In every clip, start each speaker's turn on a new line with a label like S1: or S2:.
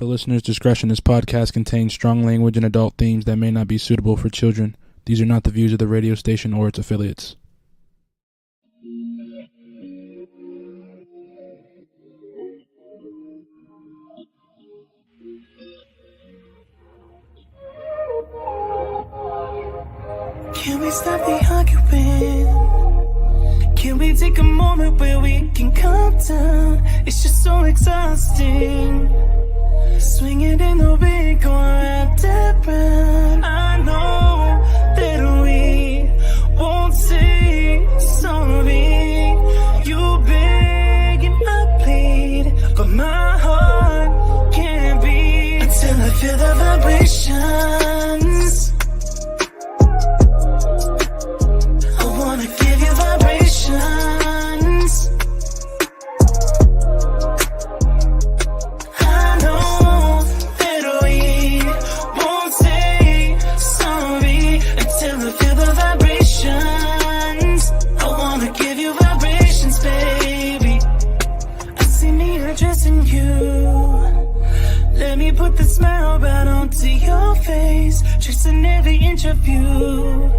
S1: For listeners' discretion, this podcast contains strong language and adult themes that may not be suitable for children. These are not the views of the radio station or its affiliates.
S2: Can we stop the arguing? Can we take a moment where we can calm down? It's just so exhausting. Swinging in the wind, going round and round. I know that we won't say sorry. You beg and I plead, but my heart can't beat until I feel the vibrations. I wanna give you vibrations. I know that we won't say sorry until I feel the vibrations. I wanna give you vibrations, baby. I see me addressing you. Let me put the smile right onto your face, tracing every inch of you.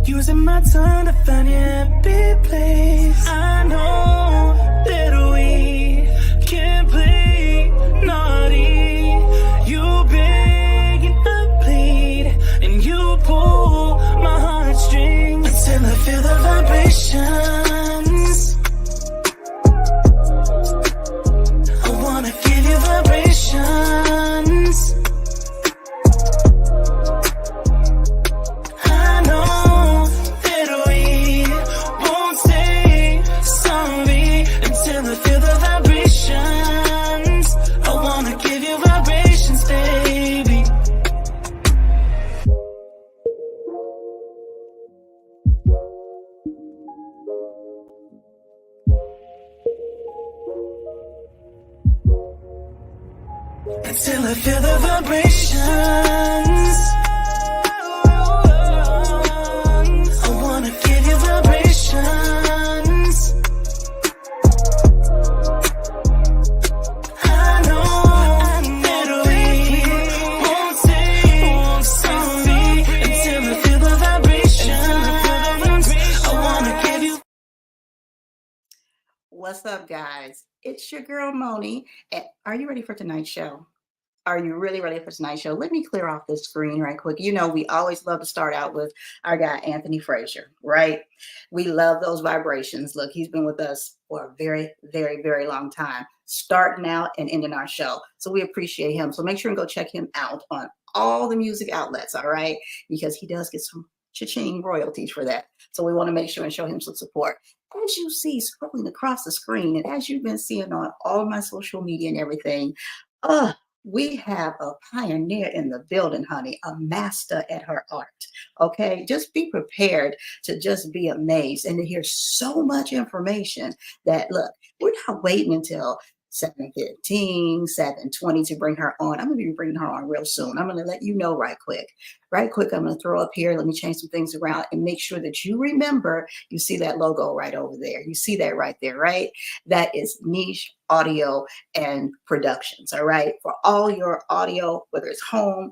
S2: Using my tongue to find your happy place. I know that we can't play naughty. You beg and I plead, and you pull my heartstrings until I feel the vibrations. I wanna give you vibrations. I know that we won't say sorry until I feel the vibrations. I wanna give you vibrations, baby. Until I feel the vibrations. I wanna give you vibrations. I know that we won't say sorry until I feel the vibrations. I wanna give you.
S3: What's up, guys? It's your girl, Moni. And are you ready for tonight's show? Are you really ready for tonight's show? Let me clear off this screen right quick. You know, we always love to start out with our guy, Anthony Frazier, right? We love those vibrations. Look, he's been with us for a very, very, very long time, starting out and ending our show. So we appreciate him. So make sure and go check him out on all the music outlets, all right? Because he does get some cha-ching royalties for that. So we want to make sure and show him some support. As you see scrolling across the screen, and as you've been seeing on all of my social media and everything, we have a pioneer in the building, honey, a master at her art. Okay, just be prepared to just be amazed and to hear so much information that, look, we're not waiting until 7:15, 7:20 to bring her on. I'm going to be bringing her on real soon. I'm going to let you know right quick. Right quick, I'm going to throw up here. Let me change some things around and make sure that you remember, you see that logo right over there. You see that right there, right? That is Niche Audio and Productions, all right? For all your audio, whether it's home,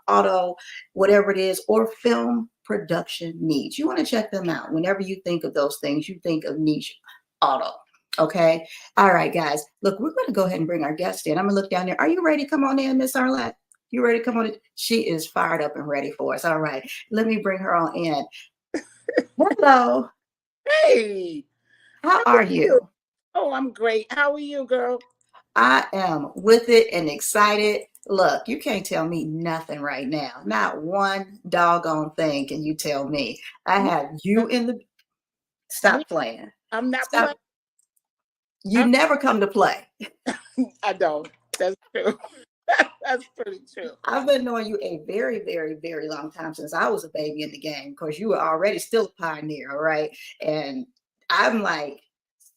S3: auto, whatever it is, or film production needs. You want to check them out. Whenever you think of those things, you think of Niche Auto. Okay. All right, guys. Look, we're going to go ahead and bring our guest in. I'm going to look down there. Are you ready? Come on in, Miss Arlette. You ready to come on in? She is fired up and ready for us. All right. Let me bring her on in. Hello.
S4: Hey.
S3: How are you?
S4: Oh, I'm great. How are you, girl?
S3: I am with it and excited. Look, you can't tell me nothing right now. Not one doggone thing can you tell me. I have you in the... Stop playing.
S4: I'm not
S3: Stop.
S4: playing.
S3: You never come to play.
S4: I don't. That's true. That's pretty true.
S3: I've been knowing you a very, very, very long time, since I was a baby in the game. Of course, you were already still a pioneer, all right? And I'm like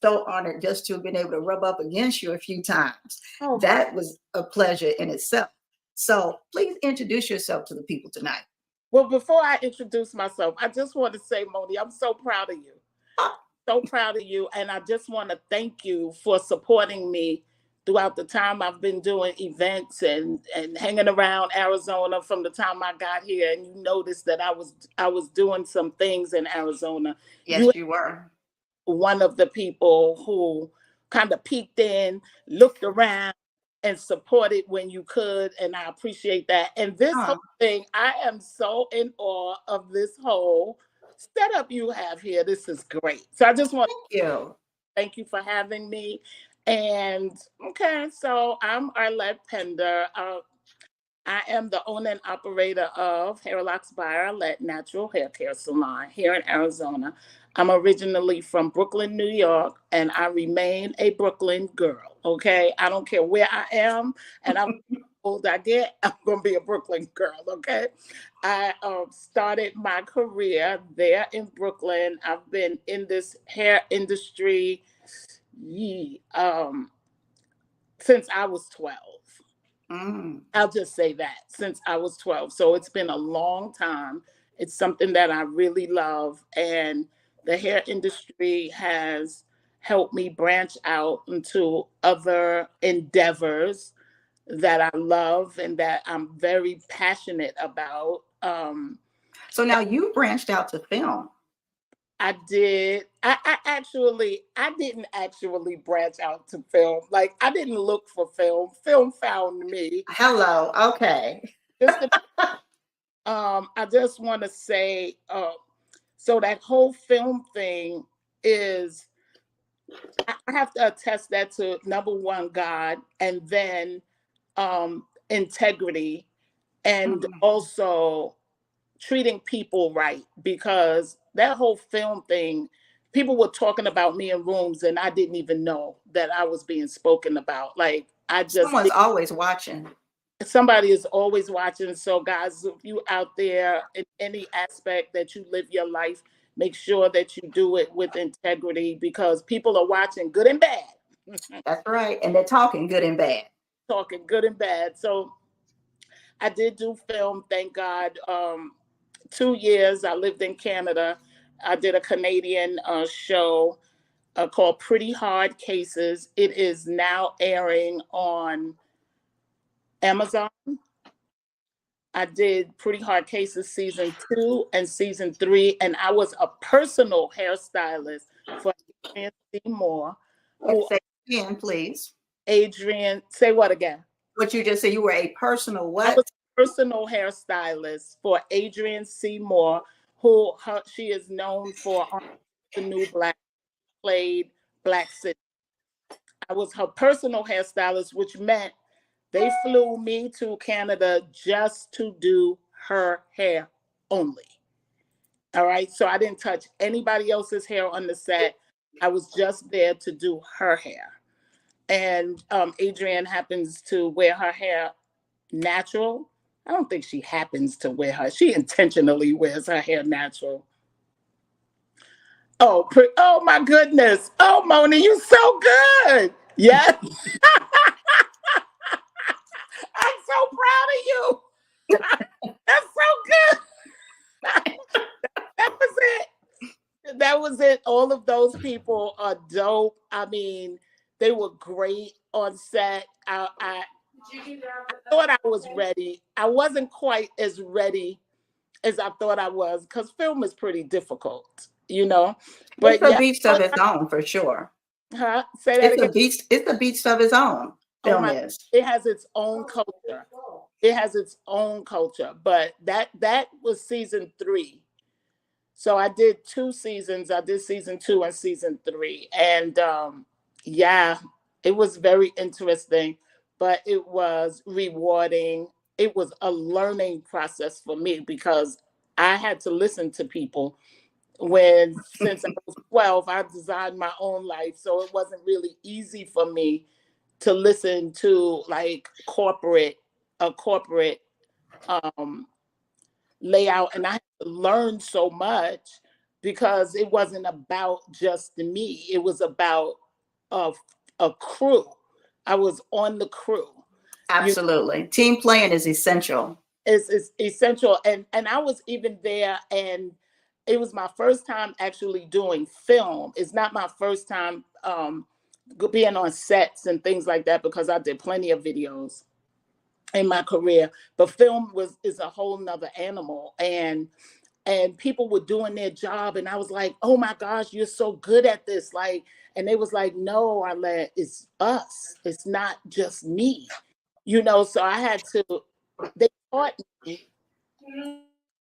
S3: so honored just to have been able to rub up against you a few times. Oh, that was a pleasure in itself. So please introduce yourself to the people tonight.
S4: Well, before I introduce myself, I just want to say, Moni, I'm so proud of you. So proud of you. And I just want to thank you for supporting me throughout the time I've been doing events and hanging around Arizona from the time I got here, and you noticed that I was doing some things in Arizona.
S3: Yes, you were.
S4: One of the people who kind of peeked in, looked around, and supported when you could, and I appreciate that. And this whole thing, I am so in awe of this whole setup you have here. This is great. So I just want
S3: to
S4: thank you for having me. And okay, so I'm Arlette Pender. I am the owner and operator of HAIRLOKS by Arlette Natural Hair Care Salon here in Arizona. I'm originally from Brooklyn, New York, and I remain a Brooklyn girl, okay? I don't care where I am, and I'm old I get, I'm going to be a Brooklyn girl, okay? I started my career there in Brooklyn. I've been in this hair industry since I was 12. I'll just say that, since I was 12. So it's been a long time. It's something that I really love. And the hair industry has helped me branch out into other endeavors that I love and that I'm very passionate about.
S3: So now you branched out to film.
S4: I did. I didn't actually branch out to film. Like, I didn't look for film. Film found me.
S3: Hello. Okay.
S4: I just want to say, so that whole film thing is, I have to attest that to number one, God, and then integrity, and also treating people right, because that whole film thing, people were talking about me in rooms and I didn't even know that I was being spoken about. Like,
S3: someone's always watching.
S4: Somebody is always watching. So guys, if you out there in any aspect that you live your life, make sure that you do it with integrity, because people are watching, good and bad.
S3: That's right. And they're talking good and bad.
S4: Talking good and bad. So I did do film, thank God. 2 years I lived in Canada. I did a Canadian show called Pretty Hard Cases. It is now airing on Amazon. I did Pretty Hard Cases season 2 and season 3, and I was a personal hairstylist for Adrienne Seymour.
S3: Say again, please.
S4: Adrienne, say what again?
S3: What you just said, you were a personal what?
S4: I was a personal hairstylist for Adrienne Seymour, she is known for The New Black, played Black City. I was her personal hairstylist, which meant they flew me to Canada just to do her hair only. All right. So I didn't touch anybody else's hair on the set. I was just there to do her hair. And Adrienne happens to wear her hair natural. I don't think she happens to wear she intentionally wears her hair natural. Oh my goodness. Oh, Moni, you so good. Yes. I'm so proud of you. That's so good. That was it. All of those people are dope. I mean, they were great on set. I thought I was ready. I wasn't quite as ready as I thought I was, because film is pretty difficult, you know. But
S3: it's a beast of its own, for sure.
S4: Huh? Say that again.
S3: It's a beast of its own. Film is.
S4: It has its own culture. It has its own culture. But that was season 3. So I did 2 seasons. I did season 2 and season 3. And yeah, it was very interesting, but it was rewarding. It was a learning process for me, because I had to listen to people since I was 12, I designed my own life. So it wasn't really easy for me to listen to like a corporate layout. And I had to learn so much, because it wasn't about just me. It was about a crew. I was on the crew.
S3: Absolutely. Team playing is essential.
S4: It's essential. And I was even there, and it was my first time actually doing film. It's not my first time being on sets and things like that, because I did plenty of videos in my career. But film is a whole nother animal. And people were doing their job, and I was like, oh my gosh, you're so good at this. Like, and they was like, no, Arlette, it's us. It's not just me. You know, so I had to, they taught me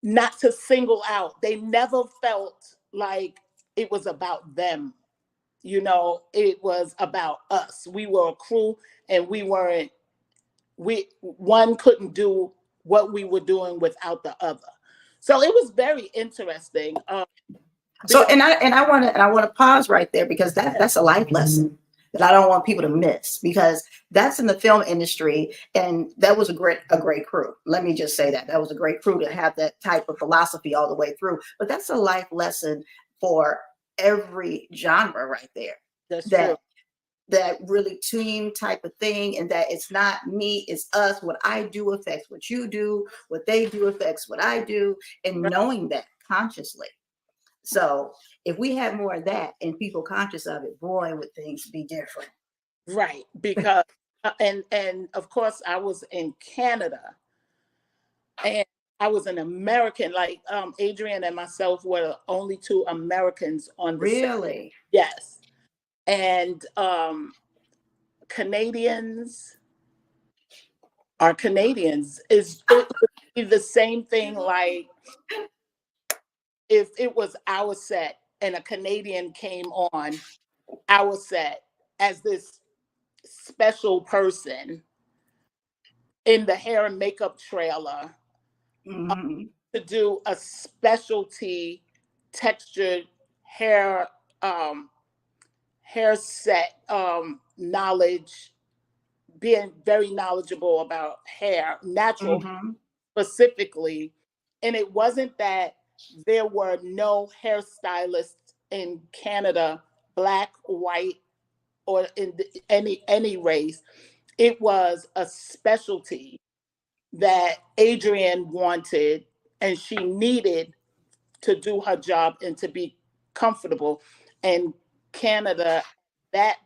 S4: not to single out. They never felt like it was about them. You know, it was about us. We were a crew, and one couldn't do what we were doing without the other. So it was very interesting.
S3: So, and I want to pause right there, because that's a life lesson that I don't want people to miss, because that's in the film industry, and that was a great crew. Let me just say that was a great crew to have that type of philosophy all the way through. But that's a life lesson for every genre right there.
S4: That's true.
S3: That really team type of thing, and that it's not me, it's us. What I do affects what you do, what they do affects what I do, and knowing that consciously. So if we had more of that and people conscious of it, boy, would things be different.
S4: Right, because and of course I was in Canada, and I was an American. Like Adrian and myself were the only two Americans on the set.
S3: Really?
S4: Yes. And Canadians are Canadians. It would be the same thing, like if it was our set and a Canadian came on our set as this special person in the hair and makeup trailer to do a specialty textured hair set knowledge, being very knowledgeable about hair, natural specifically. And it wasn't that there were no hairstylists in Canada, black, white, or in any race. It was a specialty that Adrienne wanted, and she needed to do her job and to be comfortable. And Canada, at that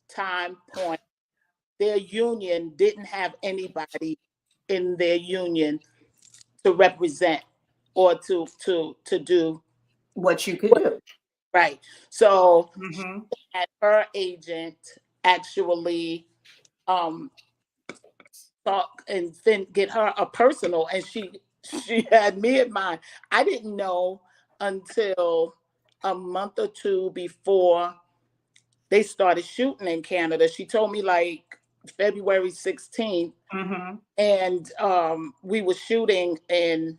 S4: time point, their union didn't have anybody in their union to represent or to do
S3: what you could do.
S4: Right. So at her agent actually talk and then get her a personal, and she had me in mind. I didn't know until a month or two before they started shooting in Canada. She told me like February 16th, and we were shooting in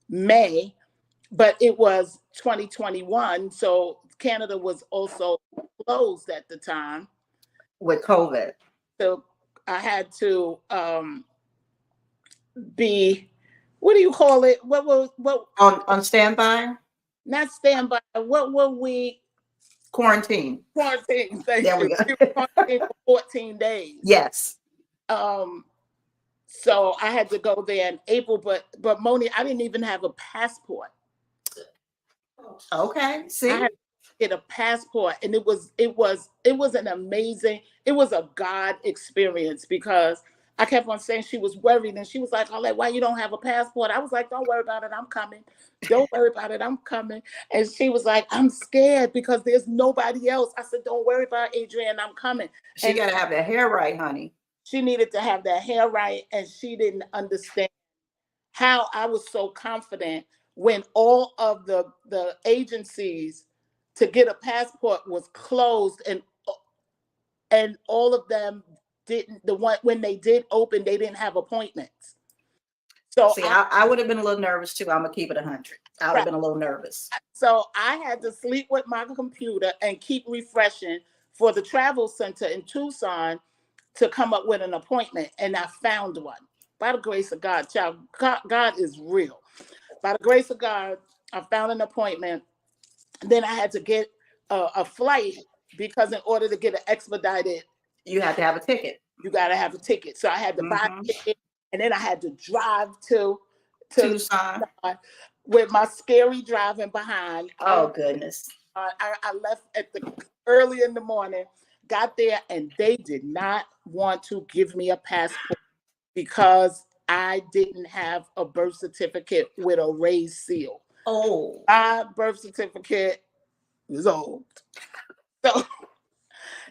S4: May, but it was 2021, so Canada was also closed at the time
S3: with COVID.
S4: So I had to be, what do you call it? What
S3: on standby?
S4: Not standby. What were we?
S3: Quarantine.
S4: Quarantine.
S3: There we go.
S4: We were quarantined for 14 days.
S3: Yes.
S4: So I had to go there in April, but Moni, I didn't even have a passport.
S3: Okay. See,
S4: I had to get a passport, and it was an amazing. It was a God experience, because I kept on saying she was worried, and she was like, "Arlette, why you don't have a passport?" I was like, "Don't worry about it, I'm coming. Don't worry about it, I'm coming." And she was like, "I'm scared because there's nobody else." I said, "Don't worry about it, Adrienne, I'm coming."
S3: She got to have that hair right, honey.
S4: She needed to have that hair right, and she didn't understand how I was so confident when all of the agencies to get a passport was closed, and all of them didn't. When they did open, they didn't have appointments. So
S3: see, I would have been a little nervous too. I'm gonna keep it 100. I would have been a little nervous.
S4: So I had to sleep with my computer and keep refreshing for the travel center in Tucson to come up with an appointment, and I found one. By the grace of God, child, God is real. By the grace of God, I found an appointment. Then I had to get a flight, because in order to get an expedited,
S3: you have to have a ticket.
S4: You got to have a ticket. So I had to buy a ticket, and then I had to drive to Tucson with my scary driving behind.
S3: Oh goodness!
S4: I left at the early in the morning, got there, and they did not want to give me a passport because I didn't have a birth certificate with a raised seal.
S3: Oh,
S4: My birth certificate was old. So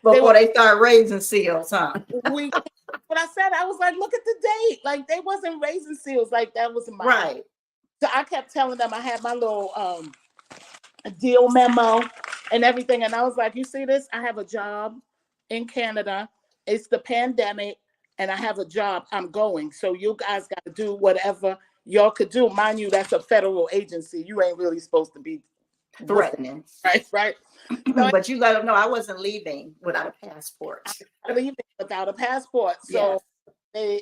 S3: before they start raising seals, huh?
S4: But I said, I was like, look at the date. Like, they wasn't raising seals. Like, that was mine.
S3: Right.
S4: So I kept telling them I had my little deal memo and everything. And I was like, you see this? I have a job in Canada. It's the pandemic and I have a job. I'm going. So you guys got to do whatever y'all could do. Mind you, that's a federal agency. You ain't really supposed to be
S3: Threatening.
S4: Right. So
S3: but you let them know I wasn't leaving without a passport.
S4: leaving without a passport. So they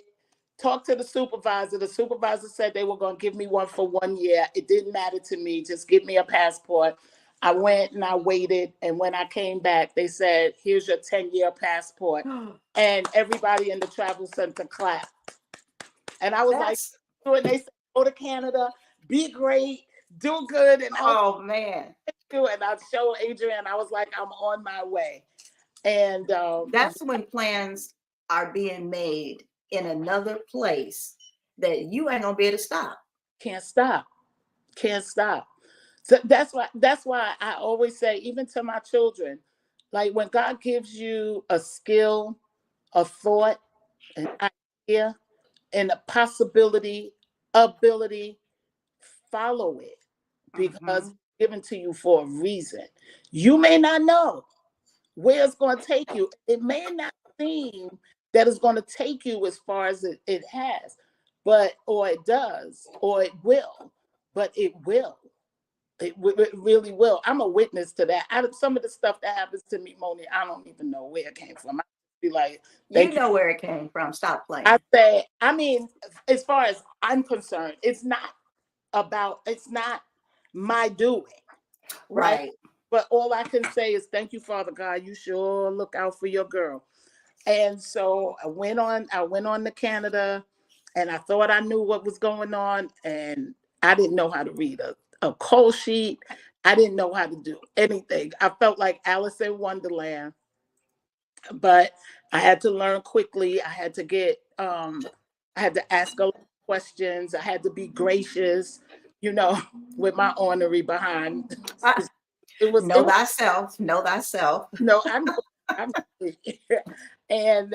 S4: talked to the supervisor. The supervisor said they were going to give me one for 1 year. It didn't matter to me. Just give me a passport. I went and I waited. And when I came back, they said, here's your 10-year passport. And everybody in the travel center clapped. And I was like, and they said, go to Canada, be great, do good. And
S3: oh, man.
S4: And I showed Adrian, I was like, I'm on my way. And
S3: that's when plans are being made in another place that you ain't gonna be able to stop.
S4: Can't stop. So that's why I always say, even to my children, like when God gives you a skill, a thought, an idea, and a possibility, ability, follow it, because it's given to you for a reason. You may not know where it's going to take you. It may not seem that it's going to take you as far as it has, or it does, or it will, but it will. It really will. I'm a witness to that. Some of the stuff that happens to me, Moni, I don't even know where it came from. I be like,
S3: you know where it came from. Stop playing.
S4: I mean, as far as I'm concerned, it's not my doing. Right. But all I can say is thank you, Father God. You sure look out for your girl. And so I went on to Canada, and I thought I knew what was going on, and I didn't know how to read a call sheet. I didn't know how to do anything. I felt like Alice in Wonderland, but I had to learn quickly. I had to ask a lot of questions. I had to be gracious, with my ornery behind.
S3: Know thyself.
S4: No, I'm and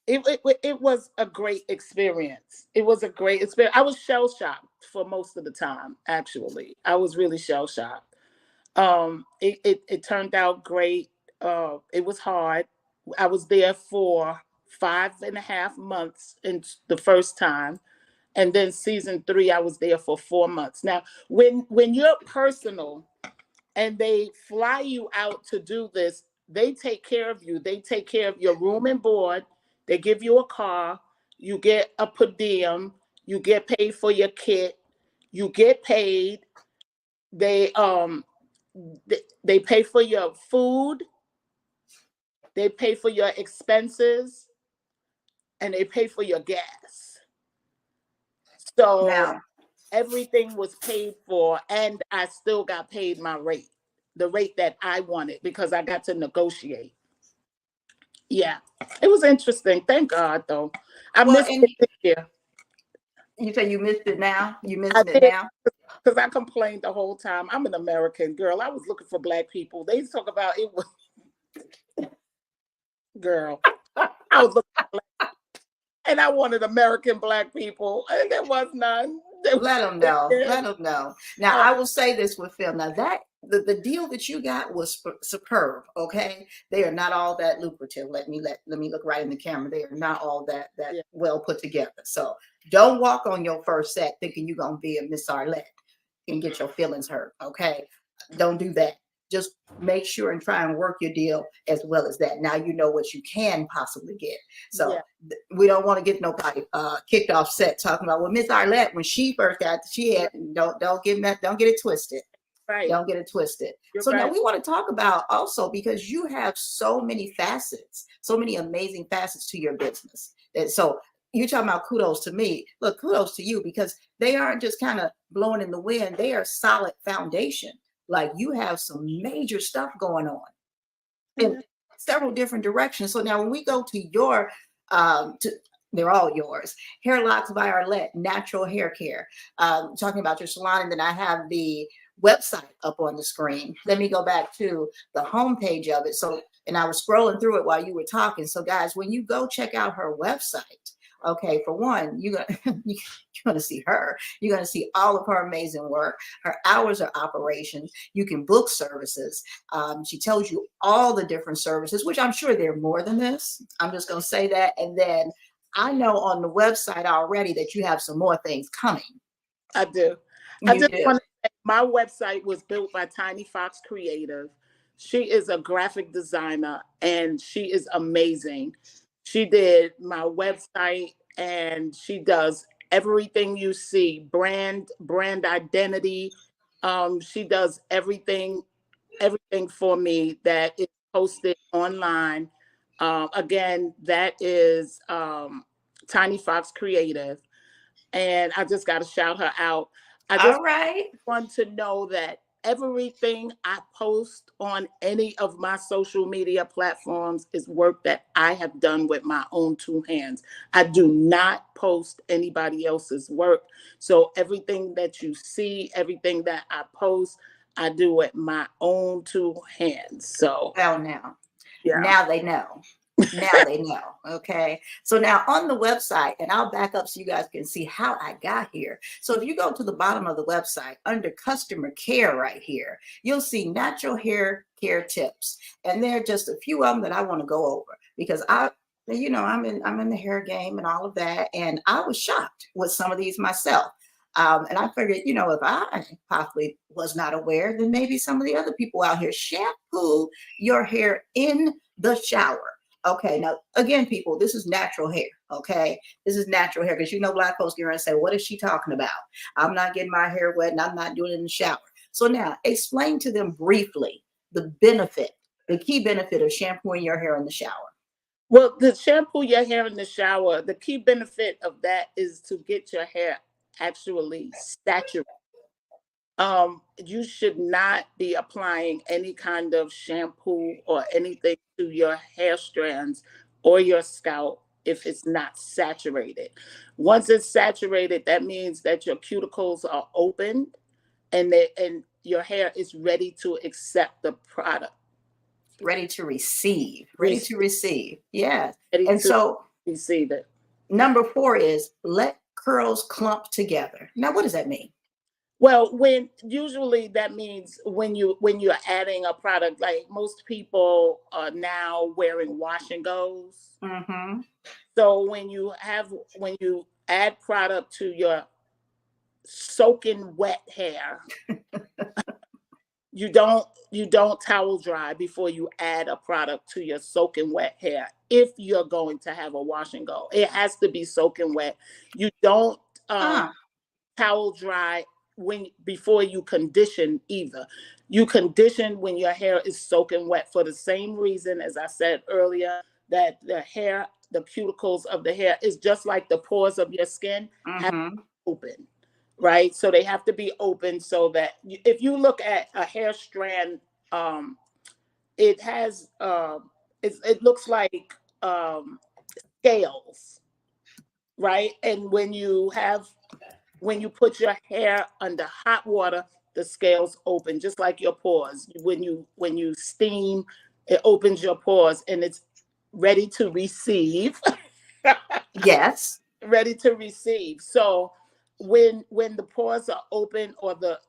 S4: it was a great experience. It was a great experience. I was shell shocked for most of the time. Actually, I was really shell shocked. It turned out great. It was hard. I was there for 5.5 months in the first time. And then season 3, I was there for 4 months. Now, when you're personal and they fly you out to do this, they take care of you. They take care of your room and board. They give you a car. You get a per diem. You get paid for your kit. You get paid. They pay for your food. They pay for your expenses. And they pay for your gas. So
S3: now,
S4: everything was paid for, and I still got paid my rate, the rate that I wanted, because I got to negotiate. Yeah, it was interesting. Thank God, though. I missed it this year.
S3: You say you missed it now? You missed it now?
S4: Because I complained the whole time. I'm an American girl. I was looking for Black people. They talk about it was... Girl, I was looking for Black people. And I wanted American Black people, and there was none.
S3: Let them know. Now, I will say this with film. Now, that the deal that you got was superb. Okay, they are not all that lucrative. Let me look right in the camera. They are not all that well put together. So don't walk on your first set thinking you're gonna be a Miss Arlette and get your feelings hurt. Okay, don't do that. Just make sure and try and work your deal as well as that. Now you know what you can possibly get. So we don't want to get nobody kicked off set talking about, well, Miss Arlette, when she first got, she had, don't get it twisted.
S4: Right.
S3: Don't get it twisted.
S4: You're
S3: so
S4: right.
S3: Now we want to talk about also, because you have so many facets, so many amazing facets to your business. And so you're talking about kudos to me. Look, kudos to you, because they aren't just kind of blowing in the wind. They are solid foundation. like you have some major stuff going on in several different directions. So now when we go to your, they're all yours, HAIRLOKS by Arlette, natural hair care, talking about your salon, and then I have the website up on the screen. Let me go back to the homepage of it. So, and I was scrolling through it while you were talking. So guys, when you go check out her website, okay, for one, you're gonna see her. You're gonna see all of her amazing work, her hours of operations. You can book services. She tells you all the different services, which I'm sure there are more than this. I'm just gonna say that. And then I know on the website already that you have some more things coming.
S4: I do. I just want to say my website was built by Tiny Fox Creative. She is a graphic designer and she is amazing. She did my website and she does everything you see, brand identity. She does everything for me that is posted online. Again, that is Tiny Fox Creative. And I just got to shout her out. I just want to know that everything I post on any of my social media platforms is work that I have done with my own two hands. I do not post anybody else's work. So everything that you see, everything that I post, I do with my own two hands. So
S3: now they know. Now they know. Okay. So now on the website, and I'll back up so you guys can see how I got here. So if you go to the bottom of the website under customer care right here, you'll see natural hair care tips. And there are just a few of them that I want to go over because I'm in the hair game and all of that. And I was shocked with some of these myself. And I figured, if I possibly was not aware, then maybe some of the other people out here shampoo your hair in the shower. Okay, now again, people, this is natural hair. Okay, this is natural hair because Black folks get around and say, "What is she talking about? I'm not getting my hair wet and I'm not doing it in the shower." So now, explain to them briefly the key benefit of shampooing your hair in the shower.
S4: Well, the shampoo your hair in the shower, the key benefit of that is to get your hair actually saturated. You should not be applying any kind of shampoo or anything to your hair strands or your scalp if it's not saturated. Once it's saturated, that means that your cuticles are open and your hair is ready to accept the product.
S3: Ready to receive. Ready to receive. Yes.
S4: And so receive it.
S3: Number 4 is let curls clump together. Now, what does that mean?
S4: Well, usually that means when you're adding a product, like most people are now wearing wash and goes.
S3: Mm-hmm.
S4: So when you add product to your soaking wet hair, you don't towel dry before you add a product to your soaking wet hair. If you're going to have a wash and go, it has to be soaking wet. You don't towel dry before you condition either. You condition when your hair is soaking wet for the same reason as I said earlier, that the cuticles of the hair is just like the pores of your skin have to be open, right? So they have to be open so that if you look at a hair strand, it has it looks like scales, right? And when you put your hair under hot water, the scales open, just like your pores. When you steam, it opens your pores and it's ready to receive.
S3: Yes.
S4: Ready to receive. So when the pores are open, or the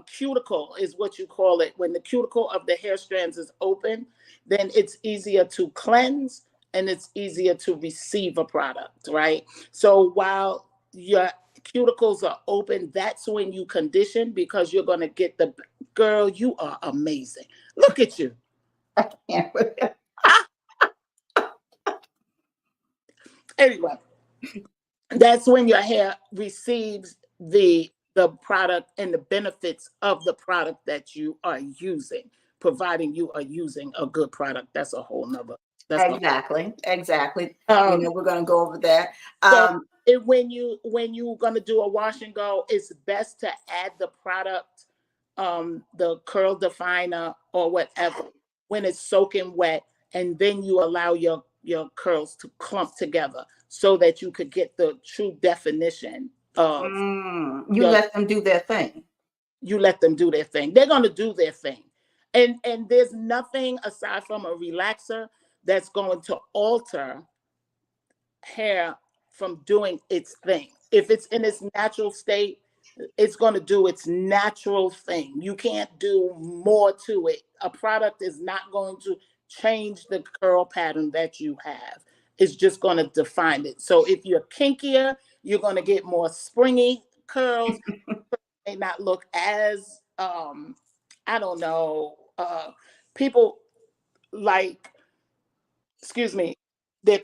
S4: cuticle is what you call it, when the cuticle of the hair strands is open, then it's easier to cleanse and it's easier to receive a product, right? So while your cuticles are open, that's when you condition, because you're going to get girl, you are amazing. Look at you.
S3: I can't.
S4: Anyway, that's when your hair receives the product and the benefits of the product that you are using, providing you are using a good product. That's a whole nother.
S3: Exactly. We're going to go over that.
S4: So when you're going to do a wash and go, it's best to add the product the curl definer or whatever when it's soaking wet, and then you allow your curls to clump together so that you could get the true definition of
S3: You let them do their thing.
S4: You let them do their thing. They're going to do their thing. And there's nothing aside from a relaxer that's going to alter hair from doing its thing. If it's in its natural state, it's going to do its natural thing. You can't do more to it. A product is not going to change the curl pattern that you have. It's just going to define it. So if you're kinkier, you're going to get more springy curls. May not look as I don't know, people like, excuse me, they're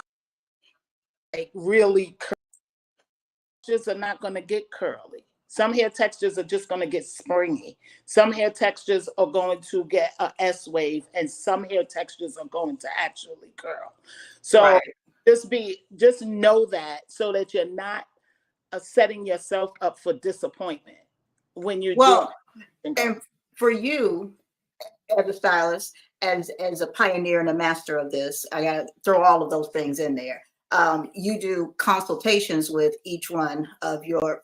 S4: like really textures are not going to get curly. Some hair textures are just going to get springy. Some hair textures are going to get a S wave, and some hair textures are going to actually curl. So just know that, so that you're not setting yourself up for disappointment when you're doing.
S3: And for you as a stylist, as a pioneer and a master of this, I gotta throw all of those things in there. You do consultations with each one of your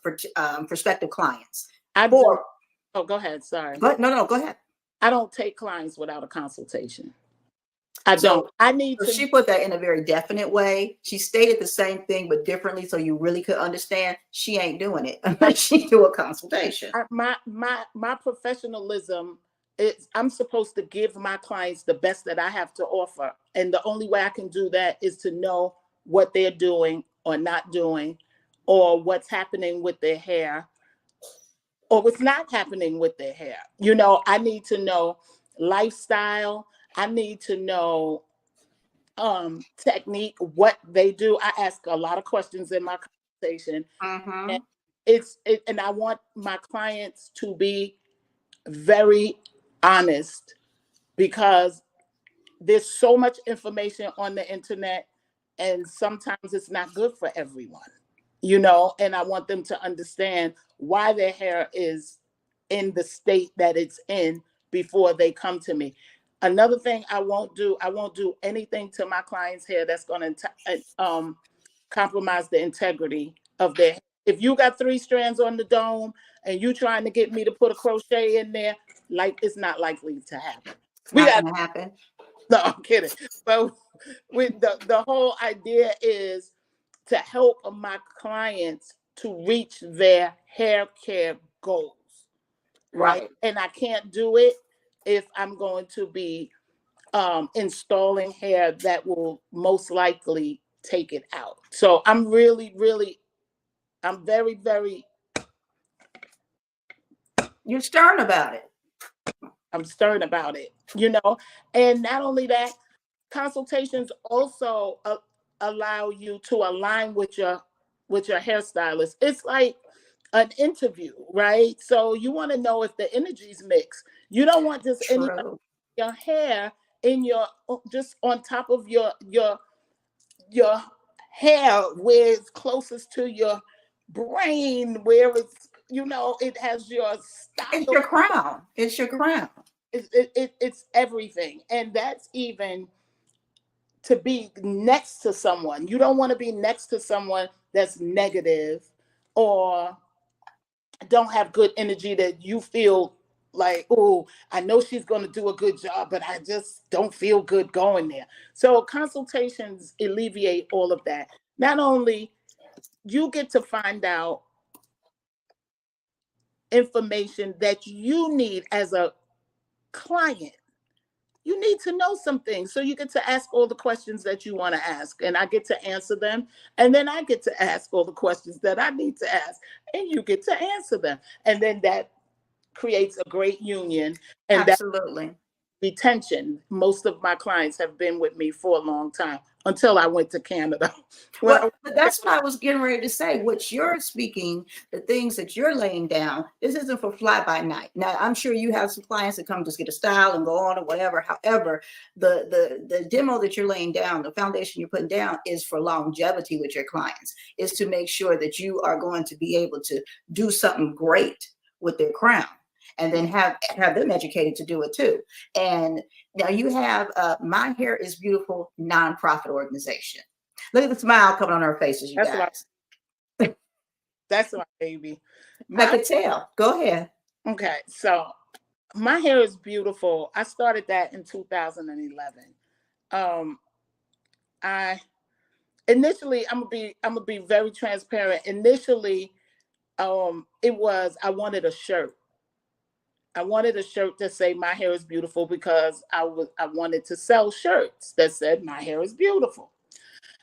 S3: prospective clients.
S4: Oh, go ahead. Sorry.
S3: No, go ahead.
S4: I don't take clients without a consultation. I don't. I need to.
S3: She put that in a very definite way. She stated the same thing, but differently, so you really could understand. She ain't doing it unless she do a consultation.
S4: My professionalism is, I'm supposed to give my clients the best that I have to offer. And the only way I can do that is to know what they're doing or not doing, or what's happening with their hair, or what's not happening with their hair. You know, I need to know lifestyle. I need to know technique, what they do. I ask a lot of questions in my conversation. And and I want my clients to be very honest, because there's so much information on the internet, and sometimes it's not good for everyone, you know, and I want them to understand why their hair is in the state that it's in before they come to me. Another thing I won't do anything to my clients' hair that's going to compromise the integrity of their hair. If you got 3 strands on the dome and you trying to get me to put a crochet in there, like, it's not likely to happen.
S3: Not gonna happen.
S4: No, I'm kidding. But with the whole idea is to help my clients to reach their hair care goals, right? And I can't do it if I'm going to be installing hair that will most likely take it out. So I'm very, very.
S3: You're stern about it.
S4: I'm stern about it, you know. And not only that, consultations also allow you to align with your hairstylist. It's like an interview, right? So you want to know if the energies mix. You don't want just your hair in your, just on top of your hair where it's closest to your brain, where it's, you know, it has your style.
S3: It's your crown. It's your crown.
S4: It's everything. And that's even to be next to someone. You don't want to be next to someone that's negative or don't have good energy, that you feel like, oh, I know she's going to do a good job, but I just don't feel good going there. So consultations alleviate all of that. Not only you get to find out information that you need as a client, you need to know some things. So you get to ask all the questions that you want to ask, and I get to answer them. And then I get to ask all the questions that I need to ask, and you get to answer them. And then that creates a great union. And
S3: absolutely.
S4: Retention. Most of my clients have been with me for a long time, until I went to Canada.
S3: Well, that's what I was getting ready to say. What you're speaking, the things that you're laying down, this isn't for fly by night. Now, I'm sure you have some clients that come just get a style and go on or whatever. However, the demo that you're laying down, the foundation you're putting down, is for longevity with your clients, is to make sure that you are going to be able to do something great with their crown. and then have them educated to do it too. And now you have My Hair is Beautiful nonprofit organization. Look at the smile coming on our faces, you guys.
S4: That's my baby.
S3: I could tell. Go ahead.
S4: Okay, so My Hair is Beautiful. I started that in 2011. I initially, I'm gonna be very transparent. Initially, it was I wanted a shirt. I wanted a shirt that say My Hair is Beautiful because I wanted to sell shirts that said My Hair is Beautiful.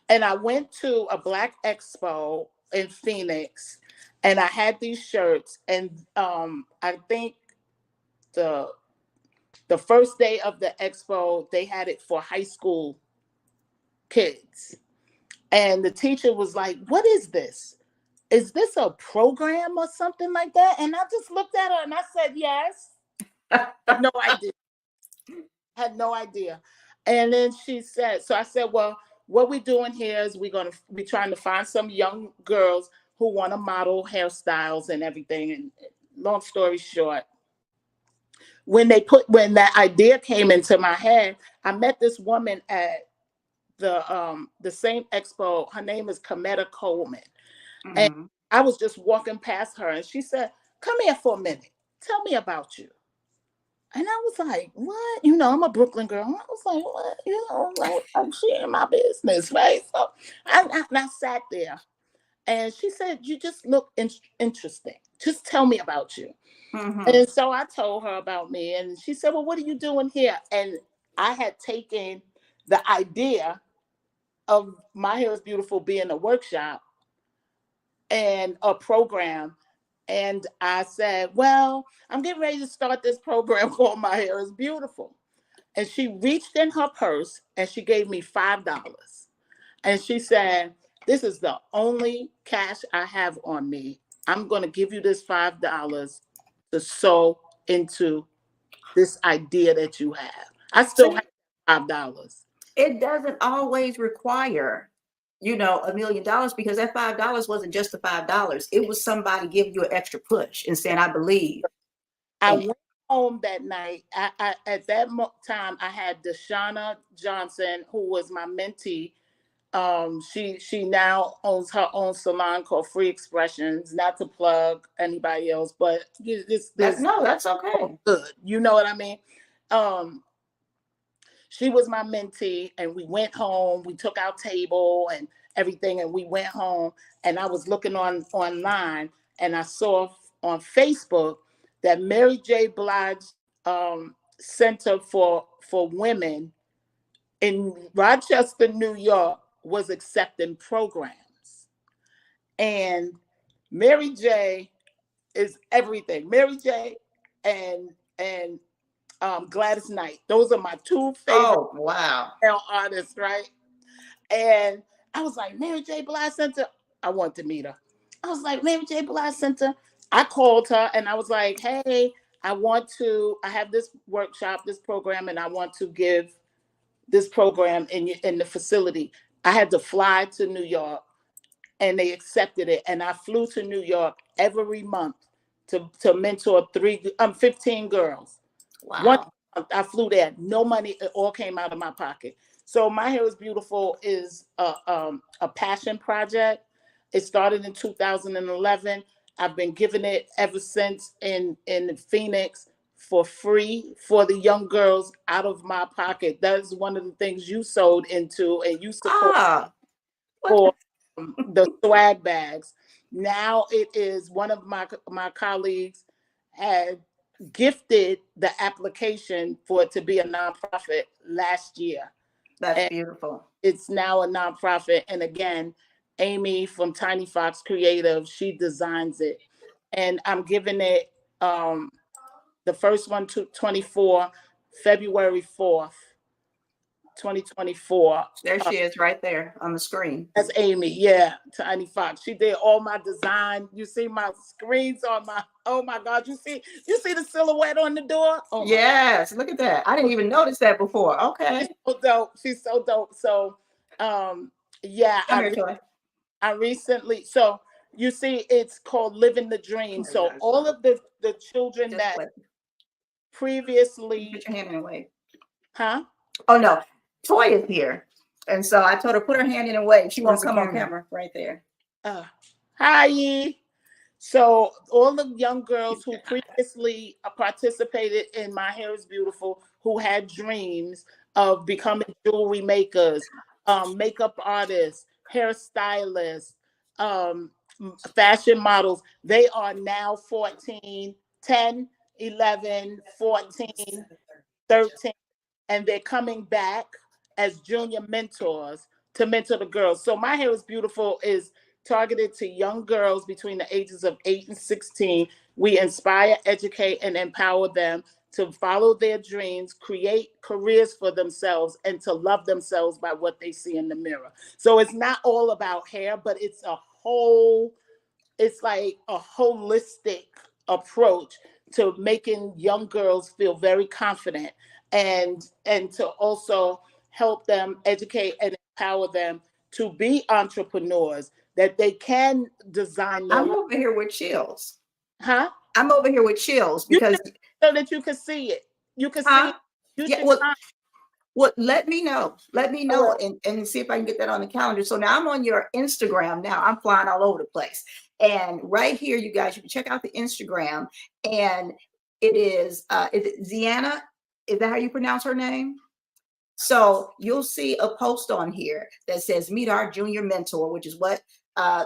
S4: And I went to a Black Expo in Phoenix, and I had these shirts, and I think the first day of the expo, they had it for high school kids. And the teacher was like, "What is this? Is this a program or something like that?" And I just looked at her and I said, "Yes." I had no idea. Had no idea. And then she said, so I said, "Well, what we're doing here is we're going to be trying to find some young girls who want to model hairstyles and everything." And long story short, when that idea came into my head, I met this woman at the same expo. Her name is Cometta Coleman. Mm-hmm. And I was just walking past her and she said, "Come here for a minute. Tell me about you." And I was like, "What?" You know, I'm a Brooklyn girl. I was like, "What?" You know, like, I'm sharing my business, right? So I sat there and she said, "You just look interesting. Just tell me about you." Mm-hmm. And so I told her about me, and she said, "Well, what are you doing here?" And I had taken the idea of My Hair is Beautiful being a workshop and a program. And I said, "Well, I'm getting ready to start this program called My Hair is Beautiful." And she reached in her purse and she gave me $5. And she said, "This is the only cash I have on me. I'm going to give you this $5 to sow into this idea that you have." I still have $5.
S3: It doesn't always require, $1 million, because that $5 wasn't just the $5. It was somebody giving you an extra push and saying, "I believe."
S4: I went home that night. At that time, I had Deshauna Johnson, who was my mentee. She now owns her own salon called Free Expressions. Not to plug anybody else, but
S3: no, that's okay.
S4: Good, you know what I mean. She was my mentee, and we went home. We took our table and everything, and we went home. And I was looking online, and I saw on Facebook that Mary J. Blige Center for Women in Rochester, New York, was accepting programs. And Mary J. is everything. Mary J. and Gladys Knight. Those are my two favorite male artists, right? And I was like, "Mary J. Blige Center." I want to meet her. I was like, "Mary J. Blige Center." I called her and I was like, "Hey, I have this workshop, this program, and I want to give this program in the facility." I had to fly to New York and they accepted it. And I flew to New York every month to mentor 15 girls.
S3: Wow.
S4: One month I flew there, no money, it all came out of my pocket. So My Hair is Beautiful is a passion project. It started in 2011. I've been giving it ever since in Phoenix for free for the young girls out of my pocket. That is one of the things you sold into and you support for the swag bags. Now it is one of my colleagues had gifted the application for it to be a nonprofit last year.
S3: That's beautiful.
S4: It's now a nonprofit. And again, Amy from Tiny Fox Creative, she designs it. And I'm giving it the first one to 24, February 4th, 2024.
S3: There she is right there on the screen.
S4: That's Amy, yeah, Tiny Fox. She did all my design. You see my screens on my, oh my God, you see the silhouette on the door? Oh
S3: yes, look at that. I didn't even notice that before. Okay.
S4: She's so dope. So yeah, I recently, so You see, it's called Living the Dream. So all of the children
S3: Just
S4: that
S3: wait.
S4: previously,
S3: Put your hand in the way.
S4: huh?
S3: Oh no, Toy is here, and so I told her put her hand in and wave. She won't
S5: Where's the
S3: come on
S5: camera?
S3: camera right there.
S4: Hi. So all the young girls who previously participated in My Hair is Beautiful, who had dreams of becoming jewelry makers, makeup artists, hairstylists, fashion models, they are now 14, 10, 11, 14, 13, and they're coming back as junior mentors to mentor the girls. So My Hair is Beautiful is targeted to young girls between the ages of 8 and 16. We inspire, educate, and empower them to follow their dreams, create careers for themselves, and to love themselves by what they see in the mirror. So it's not all about hair, but it's like a holistic approach to making young girls feel very confident and to also help them, educate and empower them to be entrepreneurs, that they can design their
S3: I'm
S4: life.
S3: over here with chills.
S4: Huh?
S3: I'm over here with chills
S4: You
S3: because
S4: so that you can see it. You can see
S3: huh?
S4: it. You
S3: Yeah,
S4: should
S3: well,
S4: come.
S3: well, let me know. Let me know
S4: Alright.
S3: and see if I can get that on the calendar. So now I'm on your Instagram now. I'm flying all over the place. And right here, you guys, you can check out the Instagram. And is it Ziana? Is that how you pronounce her name? So you'll see a post on here that says meet our junior mentor, which is what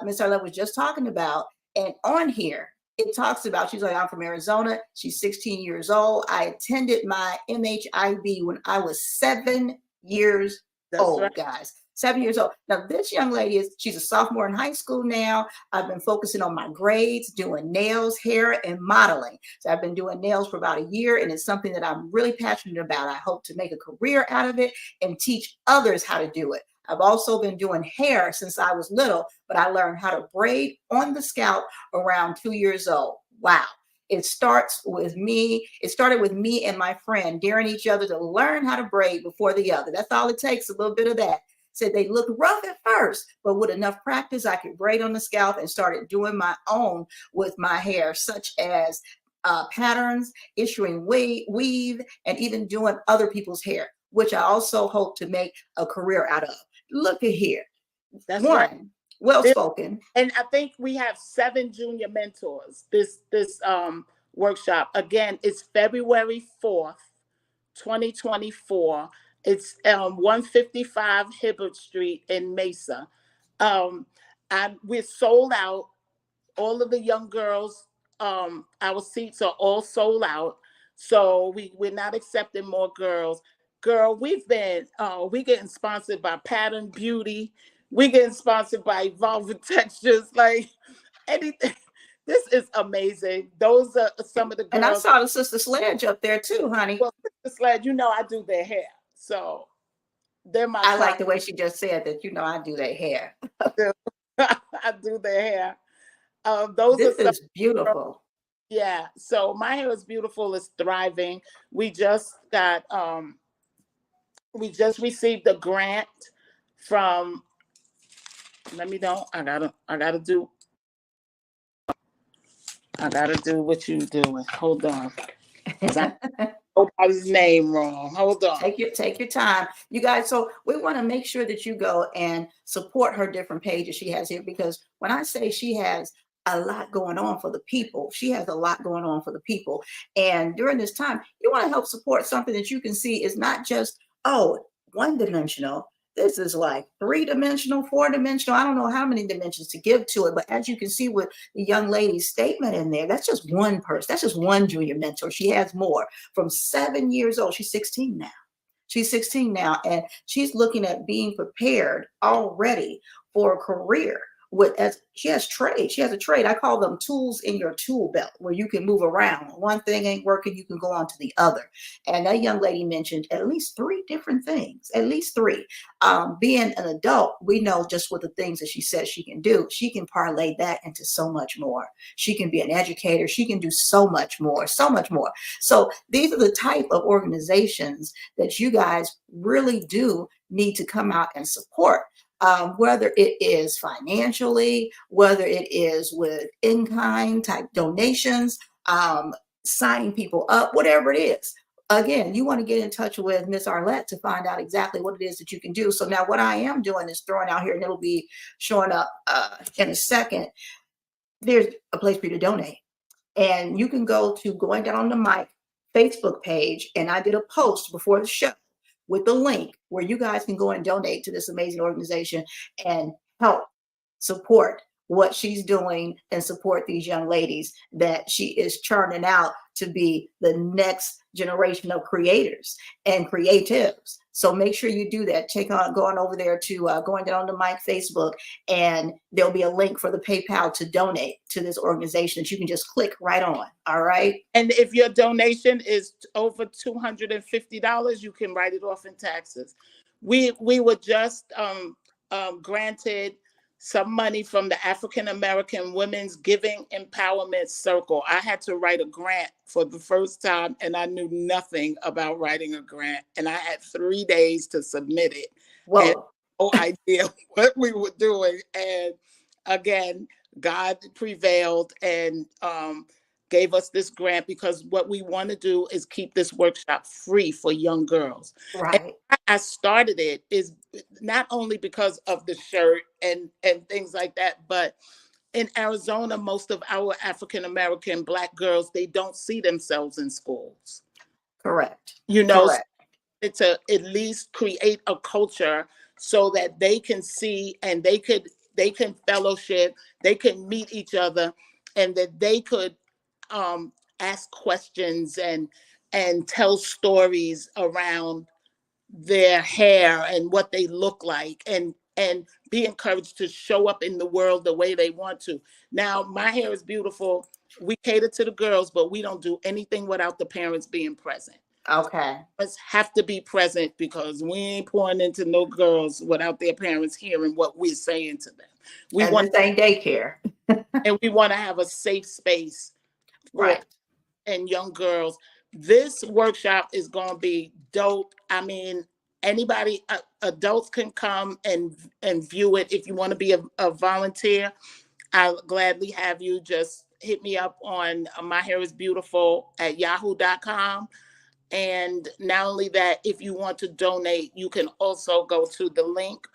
S3: Miss Arlette was just talking about. And on here, it talks about, she's like, I'm from Arizona. She's 16 years old. I attended my MHIB when I was 7 years
S4: That's
S3: old,
S4: right.
S3: guys. 7 years old. Now, this young lady she's a sophomore in high school now. I've been focusing on my grades, doing nails, hair, and modeling. So I've been doing nails for about a year, and it's something that I'm really passionate about. I hope to make a career out of it and teach others how to do it. I've also been doing hair since I was little, but I learned how to braid on the scalp around 2 years old. Wow. It starts with me. It started with me and my friend daring each other to learn how to braid before the other. That's all it takes, a little bit of that. Said they looked rough at first, but with enough practice, I could braid on the scalp and started doing my own with my hair, such as patterns, issuing weave, and even doing other people's hair, which I also hope to make a career out of. Look at here.
S4: That's
S3: One,
S4: right.
S3: well-spoken.
S4: And I think we have 7 junior mentors. This workshop, again, it's February 4th, 2024. It's 155 Hibbert Street in Mesa. We're sold out. All of the young girls, our seats are all sold out. So we're not accepting more girls. Girl, we getting sponsored by Pattern Beauty. We getting sponsored by Evolving Textures, like anything. This is amazing. Those are some of the girls.
S3: And I saw the Sister Sledge up there too, honey.
S4: Well, Sister Sledge, I do their hair. So they're my
S3: I like the way she just said that, I do their hair.
S4: I do their hair. Those
S3: this
S4: are
S3: is beautiful.
S4: Yeah. So My Hair is Beautiful is thriving. We just received a grant from, let me know. I gotta do what you doing. Hold on. Nobody's name wrong. Hold on.
S3: Take your time, you guys. So we want to make sure that you go and support her different pages she has here, because when I say she has a lot going on for the people, she has a lot going on for the people. And during this time, you want to help support something that you can see is not just, one-dimensional. This is like 3-dimensional, 4-dimensional. I don't know how many dimensions to give to it, but as you can see with the young lady's statement in there, that's just one person. That's just one junior mentor. She has more. From 7 years old, she's 16 now. She's 16 now, and she's looking at being prepared already for a career. She has trade. She has a trade. I call them tools in your tool belt, where you can move around. One thing ain't working, you can go on to the other. And that young lady mentioned at least 3 different things, at least 3. Being an adult, we know just what the things that she says she can do. She can parlay that into so much more. She can be an educator. She can do so much more, so much more. So these are the type of organizations that you guys really do need to come out and support. whether it is financially, whether it is with in-kind type donations, signing people up, whatever it is. Again, you want to get in touch with Miss Arlette to find out exactly what it is that you can do. So now what I am doing is throwing out here, and it'll be showing up in a second. There's a place for you to donate. And you can go to Going Down on the Mic Facebook page. And I did a post before the show with the link where you guys can go and donate to this amazing organization and help support what she's doing and support these young ladies that she is churning out to be the next generation of creators and creatives. So make sure you do that. Go on over there to Going Down on the Mic Facebook, and there'll be a link for the PayPal to donate to this organization that you can just click right on. All right.
S4: And if your donation is over $250, you can write it off in taxes. We were just granted some money from the African American Women's Giving Empowerment Circle. I had to write a grant for the first time, and I knew nothing about writing a grant. And I had 3 days to submit it.
S3: Whoa.
S4: And no idea what we were doing. And again, God prevailed and gave us this grant, because what we want to do is keep this workshop free for young girls.
S3: Right.
S4: And I started it is not only because of the shirt and things like that, but in Arizona, most of our African American Black girls, they don't see themselves in schools.
S3: Correct.
S4: You know,
S3: Correct.
S4: to at least create a culture so that they can see and they can fellowship, they can meet each other, and that they could ask questions and tell stories around their hair and what they look like, and be encouraged to show up in the world the way they want to. Now, My Hair is Beautiful, we cater to the girls, but we don't do anything without the parents being present.
S3: Okay.
S4: Parents have to be present, because we ain't pouring into no girls without their parents hearing what we're saying to them. We
S3: And
S4: want
S3: this ain't daycare.
S4: and we want to have a safe space for
S3: Right.
S4: and young girls. This workshop is going to be dope. I mean, anybody, adults can come and view it. If you want to be a volunteer, I'll gladly have you. Just hit me up on myhairisbeautiful@yahoo.com. And not only that, if you want to donate, you can also go to the link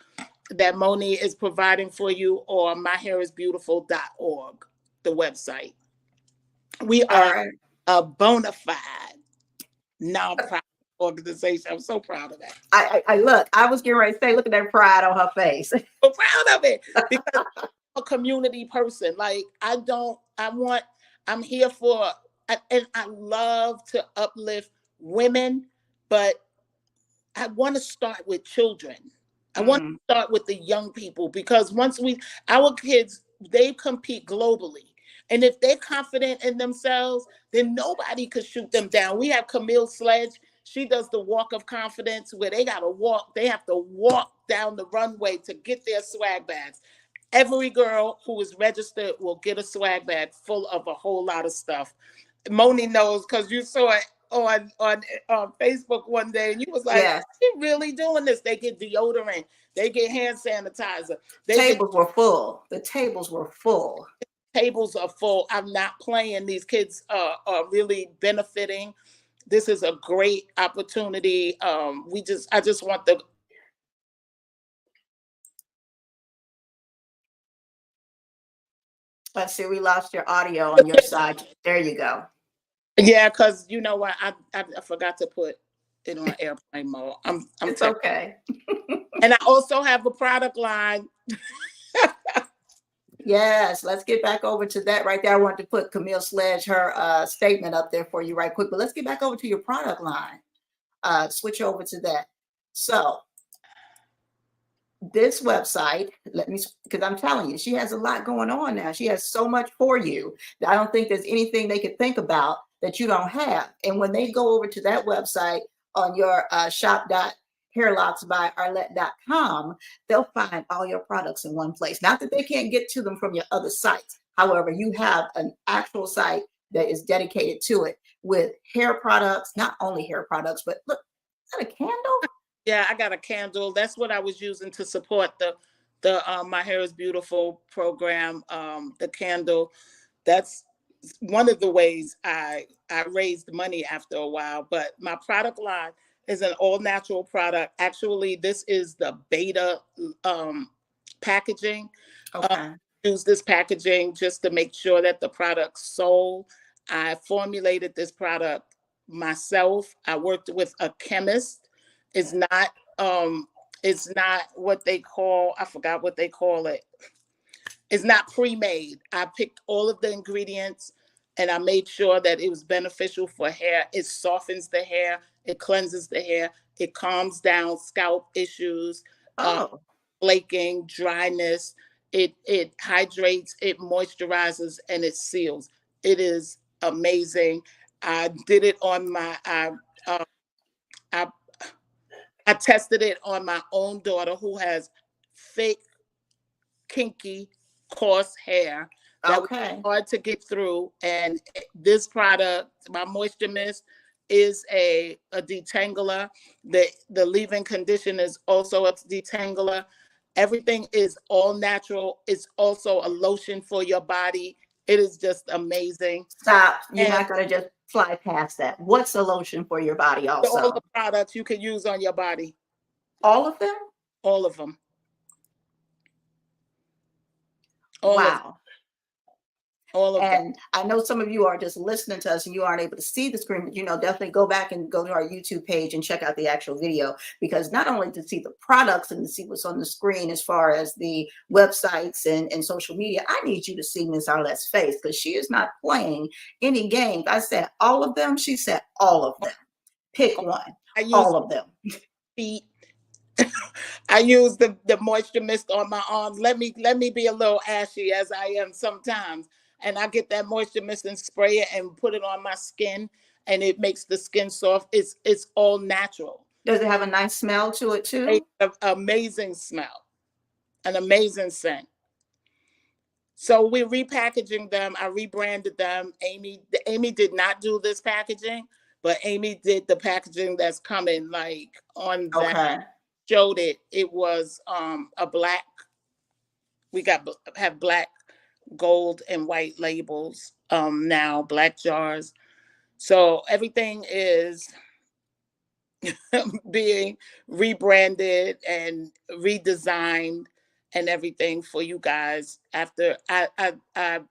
S4: that Moni is providing for you, or myhairisbeautiful.org, the website. We are a bona fide nonprofit organization. I'm so proud of that.
S3: I look, I was getting ready to say, look at that pride on her face.
S4: I'm proud of it, because I'm a community person. Like, I'm here for, and I love to uplift women, but I want to start with children. I want to start with the young people, because our kids, they compete globally. And if they're confident in themselves, then nobody could shoot them down. We have Camille Sledge. She does the walk of confidence, where they have to walk down the runway to get their swag bags. Every girl who is registered will get a swag bag full of a whole lot of stuff. Moni knows, because you saw it on Facebook one day, and you was like,
S3: Yes.
S4: "She really doing this?" They get deodorant, they get hand sanitizer.
S3: Were full. The tables were full.
S4: Tables are full. I'm not playing. These kids are really benefiting. This is a great opportunity. I just want the.
S3: Let's see, we lost your audio on your side. There you go.
S4: Yeah, because you know what, I forgot to put it on airplane mode.
S3: It's okay.
S4: And I also have a product line.
S3: Yes, let's get back over to that right there. I wanted to put Camille Sledge, her statement up there for you right quick, but let's get back over to your product line. Switch over to that. So this website, because I'm telling you, she has a lot going on now. She has so much for you that I don't think there's anything they could think about that you don't have. And when they go over to that website on your shop.hairloksbyarlette.com, they'll find all your products in one place. Not that they can't get to them from your other sites. However, you have an actual site that is dedicated to it with hair products, not only hair products, but look, is that a candle?
S4: Yeah, I got a candle. That's what I was using to support the My Hair is Beautiful program, the candle. That's one of the ways I raised money after a while. But my product line is an all natural product. Actually, this is the beta packaging.
S3: Okay.
S4: Use this packaging just to make sure that the product's sold. I formulated this product myself. I worked with a chemist. It's not what they call, I forgot what they call it. It's not pre-made. I picked all of the ingredients and I made sure that it was beneficial for hair. It softens the hair, it cleanses the hair, it calms down scalp issues,
S3: Oh,
S4: flaking, dryness. It hydrates, it moisturizes, and it seals. It is amazing. I did it on my I tested it on my own daughter who has thick, kinky, coarse hair that was
S3: okay.
S4: hard to get through. And this product, my Moisture Mist, is a detangler. The leave-in conditioner is also a detangler. Everything is all natural. It's also a lotion for your body. It is just amazing.
S3: Stop. You're
S4: And
S3: not going to just fly past that. What's a lotion for your body
S4: all
S3: also?
S4: the products you can use on your body,
S3: All of them?
S4: all of them. All of them.
S3: Wow.
S4: All of them.
S3: And I know some of you are just listening to us and you aren't able to see the screen, but definitely go back and go to our YouTube page and check out the actual video, because not only to see the products and to see what's on the screen as far as the websites and social media, I need you to see Miss Arlette's face, because she is not playing any games. I said all of them. She said all of them. Pick one. All of them.
S4: Feet. I use the Moisture Mist on my arms. Let me be a little ashy as I am sometimes. And I get that Moisture Mist and spray it and put it on my skin, and it makes the skin soft. It's all natural.
S3: Does it have a nice smell to it too?
S4: Amazing smell, an amazing scent. So we're repackaging them. I rebranded them. Amy did not do this packaging, but Amy did the packaging that's coming, like on that.
S3: Okay.
S4: Showed it. It was a black. We have black, gold, and white labels now, black jars. So everything is being rebranded and redesigned and everything for you guys. After I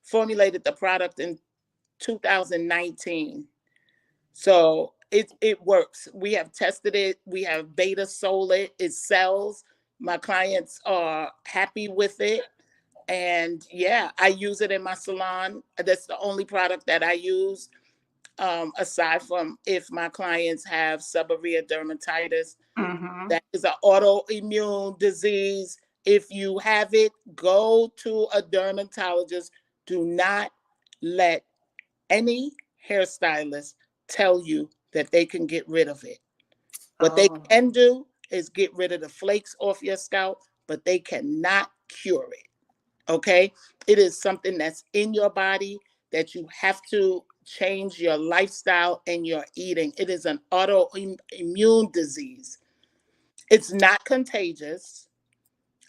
S4: formulated the product in 2019. So it works. We have tested it. We have beta sold it. It sells. My clients are happy with it. And yeah, I use it in my salon. That's the only product that I use, aside from if my clients have seborrheic dermatitis.
S3: Mm-hmm.
S4: That is an autoimmune disease. If you have it, go to a dermatologist. Do not let any hairstylist tell you that they can get rid of it. What they can do is get rid of the flakes off your scalp, but they cannot cure it. Okay? It is something that's in your body that you have to change your lifestyle and your eating. It is an autoimmune disease. It's not contagious,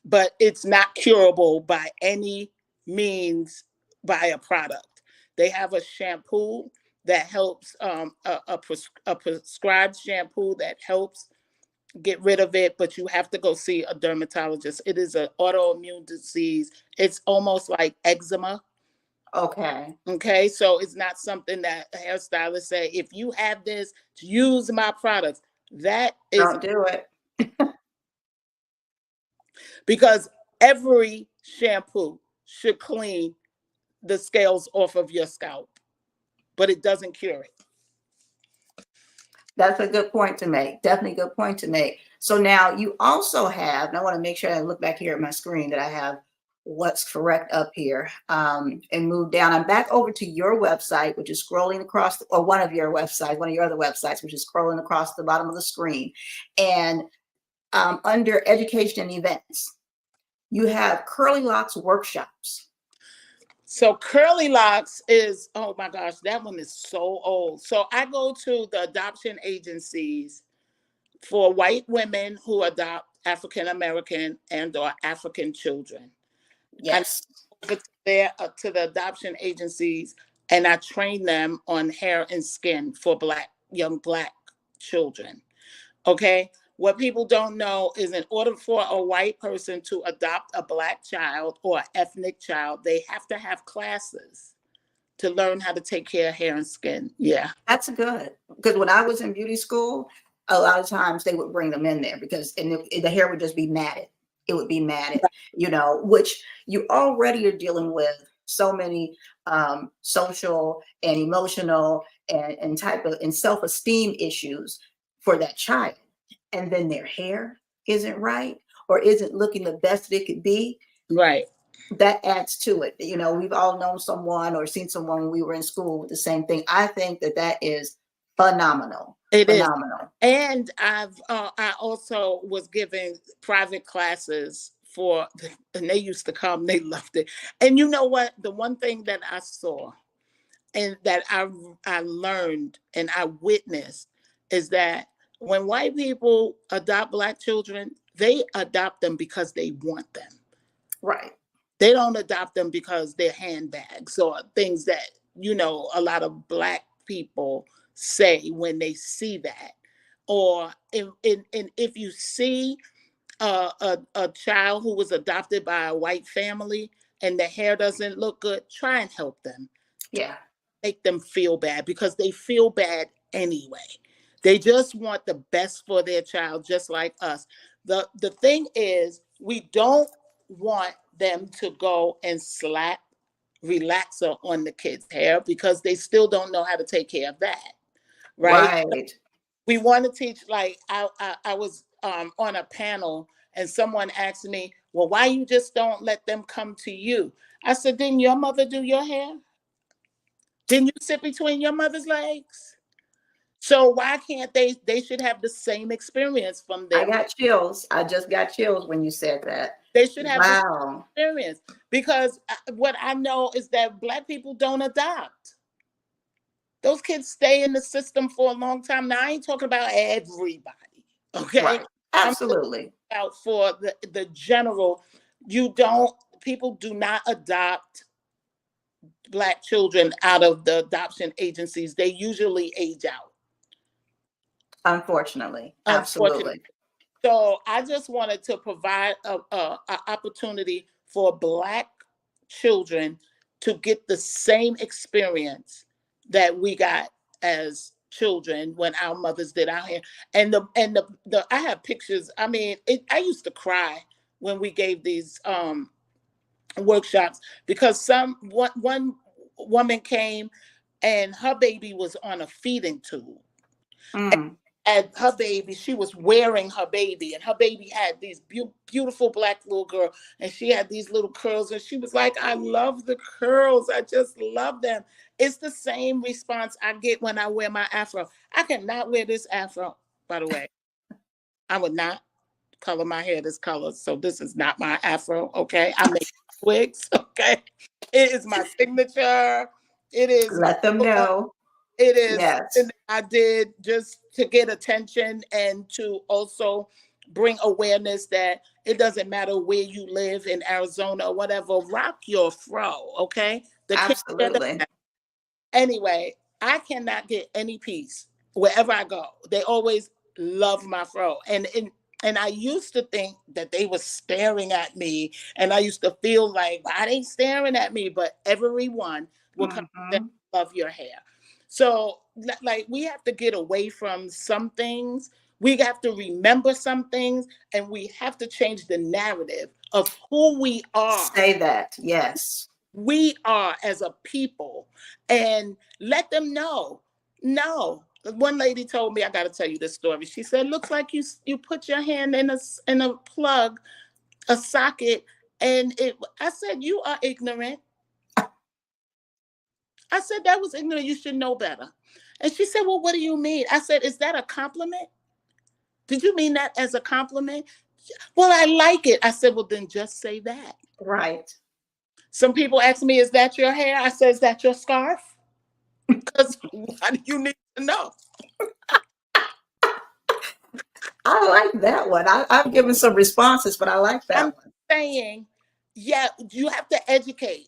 S4: but it's not curable by any means by a product. They have a shampoo that helps, a prescribed shampoo that helps get rid of it, but you have to go see a dermatologist. It is an autoimmune disease. It's almost like eczema.
S3: Okay.
S4: Okay, so it's not something that hairstylists say, if you have this, use my products. That is,
S3: Don't do it.
S4: because every shampoo should clean the scales off of your scalp, but it doesn't cure it.
S3: That's a good point to make. Definitely a good point to make. So now you also have, and I want to make sure I look back here at my screen that I have what's correct up here, and move down. I'm back over to your website, which is scrolling across, or one of your websites, one of your other websites, which is scrolling across the bottom of the screen. And under education and events, you have Curly Locks workshops.
S4: So Curly Locks is, oh my gosh, that one is so old. So I go to the adoption agencies for white women who adopt African American and or African children.
S3: Yes.
S4: Over to the adoption agencies, and I train them on hair and skin for young black children. Okay. What people don't know is in order for a white person to adopt a black child or ethnic child, they have to have classes to learn how to take care of hair and skin. Yeah.
S3: That's good. Because when I was in beauty school, a lot of times they would bring them in there because the hair would just be matted. It would be matted, which you already are dealing with so many social and emotional and type of and self-esteem issues for that child. And then their hair isn't right or isn't looking the best it could be.
S4: Right.
S3: That adds to it. We've all known someone or seen someone when we were in school with the same thing. I think that is phenomenal.
S4: It
S3: phenomenal.
S4: Is. And I also was giving private classes and they used to come, they loved it. And you know what? The one thing that I saw and that I learned and I witnessed is that when white people adopt black children, they adopt them because they want them.
S3: Right.
S4: They don't adopt them because they're handbags or things that, a lot of black people say when they see that. Or if you see a child who was adopted by a white family and the hair doesn't look good, try and help them.
S3: Yeah.
S4: Make them feel bad because they feel bad anyway. They just want the best for their child, just like us. The thing is, we don't want them to go and slap relaxer on the kids' hair because they still don't know how to take care of that. Right. We want to teach, like I was on a panel and someone asked me, well, why you just don't let them come to you? I said, didn't your mother do your hair? Didn't you sit between your mother's legs? So why can't they should have the same experience from them.
S3: I got chills. I just got chills when you said that.
S4: They should have the same experience because what I know is that black people don't adopt. Those kids stay in the system for a long time. Now, I ain't talking about everybody, okay?
S3: Right. Absolutely.
S4: I'm talking about for the general, people do not adopt black children out of the adoption agencies. They usually age out.
S3: Unfortunately. Absolutely.
S4: So I just wanted to provide a opportunity for black children to get the same experience that we got as children when our mothers did our hair. And I have pictures. I mean, I used to cry when we gave these workshops because one woman came and her baby was on a feeding tube. And her baby, she was wearing her baby, and her baby had these beautiful black little girl, and she had these little curls, and she was like, I love the curls. I just love them. It's the same response I get when I wear my afro. I cannot wear this afro, by the way. I would not color my hair this color, so this is not my afro, okay? I make wigs, okay? It is my signature. It is.
S3: Let them know.
S4: It is.
S3: Yes.
S4: And I did just to get attention and to also bring awareness that it doesn't matter where you live in Arizona or whatever, rock your fro, okay?
S3: Absolutely.
S4: Anyway, I cannot get any peace wherever I go. They always love my fro. And I used to think that they were staring at me, and I used to feel like, why they staring at me? But everyone will come and love your hair. So, like, we have to get away from some things. We have to remember some things, and we have to change the narrative of who we are.
S3: Say that, yes.
S4: We are as a people, and let them know. No, one lady told me, I got to tell you this story. She said, looks like you put your hand in a plug, a socket, and I said, you are ignorant. I said, that was ignorant. You should know better. And she said, well, what do you mean? I said, is that a compliment? Did you mean that as a compliment? Well, I like it. I said, well, then just say that.
S3: Right.
S4: Some people ask me, is that your hair? I said, is that your scarf? Because why do you need to know?
S3: I like that one. I've given some responses, but I like that
S4: I'm
S3: one.
S4: saying, yeah, you have to educate.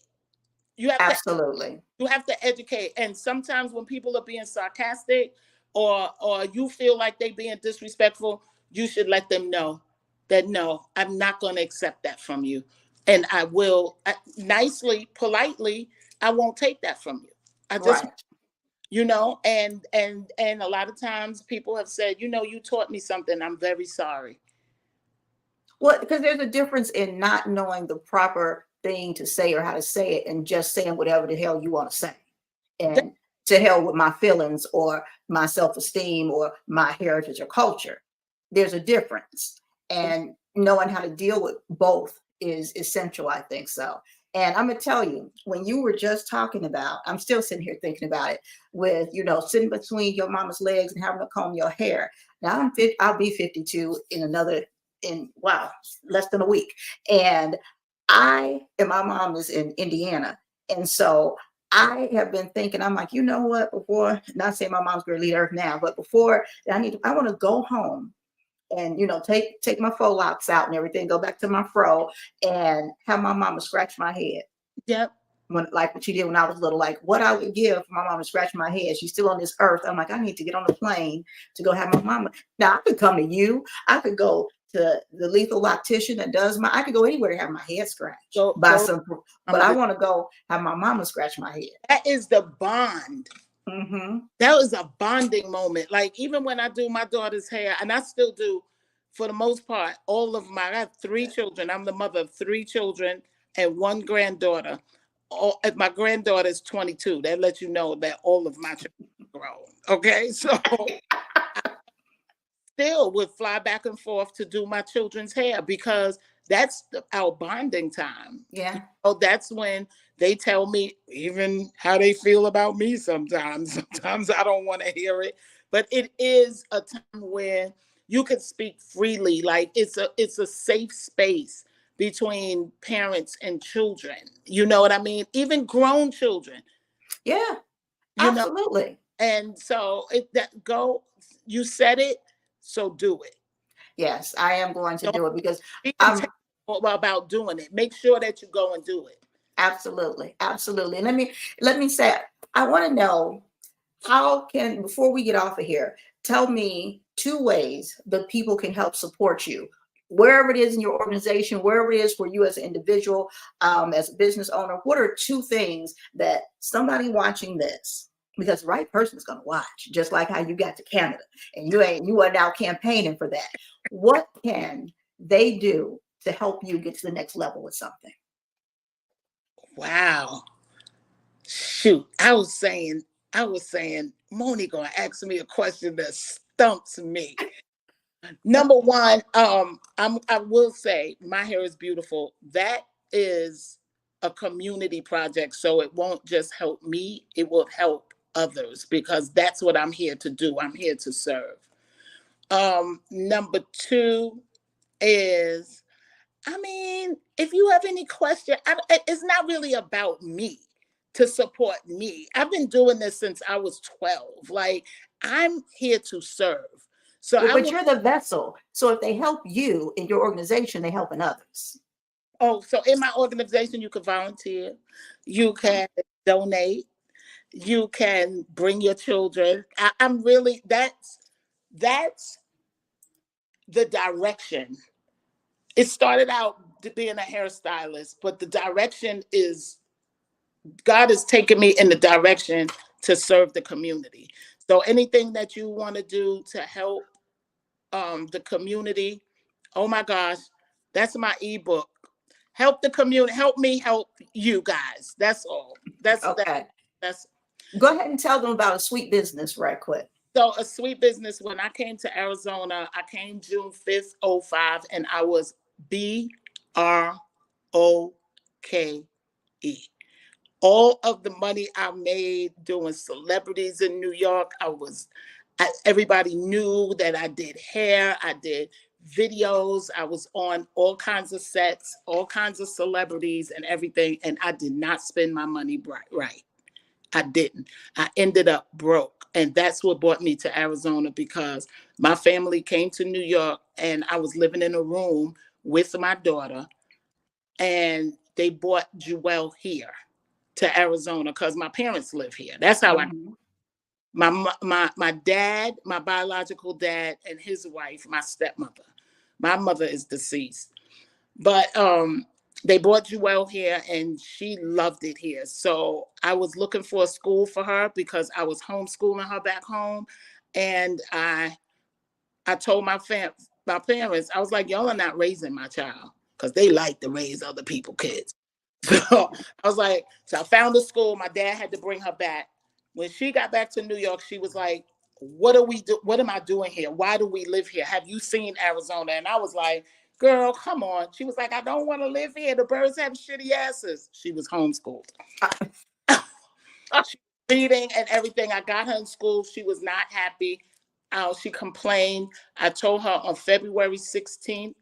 S4: You have to
S3: Absolutely.
S4: you have to educate. And sometimes when people are being sarcastic or you feel like they being disrespectful, you should let them know that no, I'm not going to accept that from you. And I will nicely, politely, I won't take that from you. I just,
S3: Right.
S4: and a lot of times people have said, you taught me something. I'm very sorry.
S3: Well, because there's a difference in not knowing the proper thing to say or how to say it and just saying whatever the hell you want to say.
S4: That-
S3: And to hell with my feelings or my self-esteem or my heritage or culture. There's a difference. And knowing how to deal with both is essential, I think so. And I'm gonna tell you, when you were just talking about, I'm still sitting here thinking about it with, sitting between your mama's legs and having to comb your hair. Now I'll be 52 in wow, less than a week. And my mom is in Indiana. And so I have been thinking, I'm like, you know what, before, not saying my mom's going to leave earth now, but before I want to go home and, take my faux locks out and everything, go back to my fro and have my mama scratch my head.
S4: Yep.
S3: Like what she did when I was little, like what I would give for my mama to scratch my head. She's still on this earth. I'm like, I need to get on the plane to go have my mama. Now I could come to you. I could go to the lethal loctician that does I could go anywhere to have my head scratched but I want to go have my mama scratch my head.
S4: That is the bond.
S3: Mm-hmm.
S4: That was a bonding moment. Like even when I do my daughter's hair, and I still do, for the most part, I have 3 children. I'm the mother of 3 children and 1 granddaughter. My granddaughter is 22. That lets you know that all of my children are grown. Okay, so I still would fly back and forth to do my children's hair because that's our bonding time.
S3: Yeah.
S4: That's when they tell me even how they feel about me sometimes. Sometimes I don't want to hear it, but it is a time where you can speak freely. Like it's a safe space between parents and children. You know what I mean? Even grown children.
S3: Yeah,
S4: You know,
S3: absolutely.
S4: and so you said it, so do it.
S3: Yes, I am going to do it because
S4: Be
S3: I'm
S4: intentional about doing it. Make sure that you go and do it.
S3: absolutely. And let me say, I want to know before we get off of here, tell me 2 ways that people can help support you. Wherever it is in your organization, wherever it is for you as an individual, as a business owner, what are 2 things that somebody watching this, because the right person is going to watch, just like how you got to Canada and you are now campaigning for that. What can they do to help you get to the next level with something?
S4: Wow. Shoot. I was saying, Moni gonna ask me a question that stumps me. Number one, I will say My Hair is Beautiful. That is a community project. So it won't just help me, it will help others because that's what I'm here to do. I'm here to serve. Number 2 is, if you have any question, it's not really about me to support me. I've been doing this since I was 12. Like I'm here to serve. So
S3: But you're the vessel. So if they help you in your organization, they helping others.
S4: So in my organization, you can volunteer, you can donate, you can bring your children. I'm really, that's the direction. It started out being a hairstylist, but the direction is God has taken me in the direction to serve the community. So anything that you want to do to help the community, oh my gosh, that's my ebook. Help the community, help me help you guys. That's all.
S3: Okay.
S4: That's
S3: Go ahead and tell them about a sweet business right quick.
S4: So a sweet business, when I came to Arizona, I came June 5th, 05, and I was BROKE. All of the money I made doing celebrities in New York, everybody knew that I did hair, I did videos, I was on all kinds of sets, all kinds of celebrities and everything, and I did not spend my money right. I didn't. I ended up broke. And that's what brought me to Arizona, because my family came to New York and I was living in a room with my daughter, and they brought Jewel here to Arizona because my parents live here. That's how I,
S3: Mhm.
S4: my dad, my biological dad, and his wife, my stepmother. My mother is deceased. But they brought Jewel here and she loved it here. So I was looking for a school for her because I was homeschooling her back home. And I told my parents, I was like, y'all are not raising my child, because they like to raise other people's kids. So I was like, so I found a school. My dad had to bring her back. When she got back to New York, she was like, what am I doing here? Why do we live here? Have you seen Arizona? And I was like, girl, come on. She was like, I don't want to live here. The birds have shitty asses. She was homeschooled. She was reading and everything. I got her in school. She was not happy. She complained. I told her on February 16th,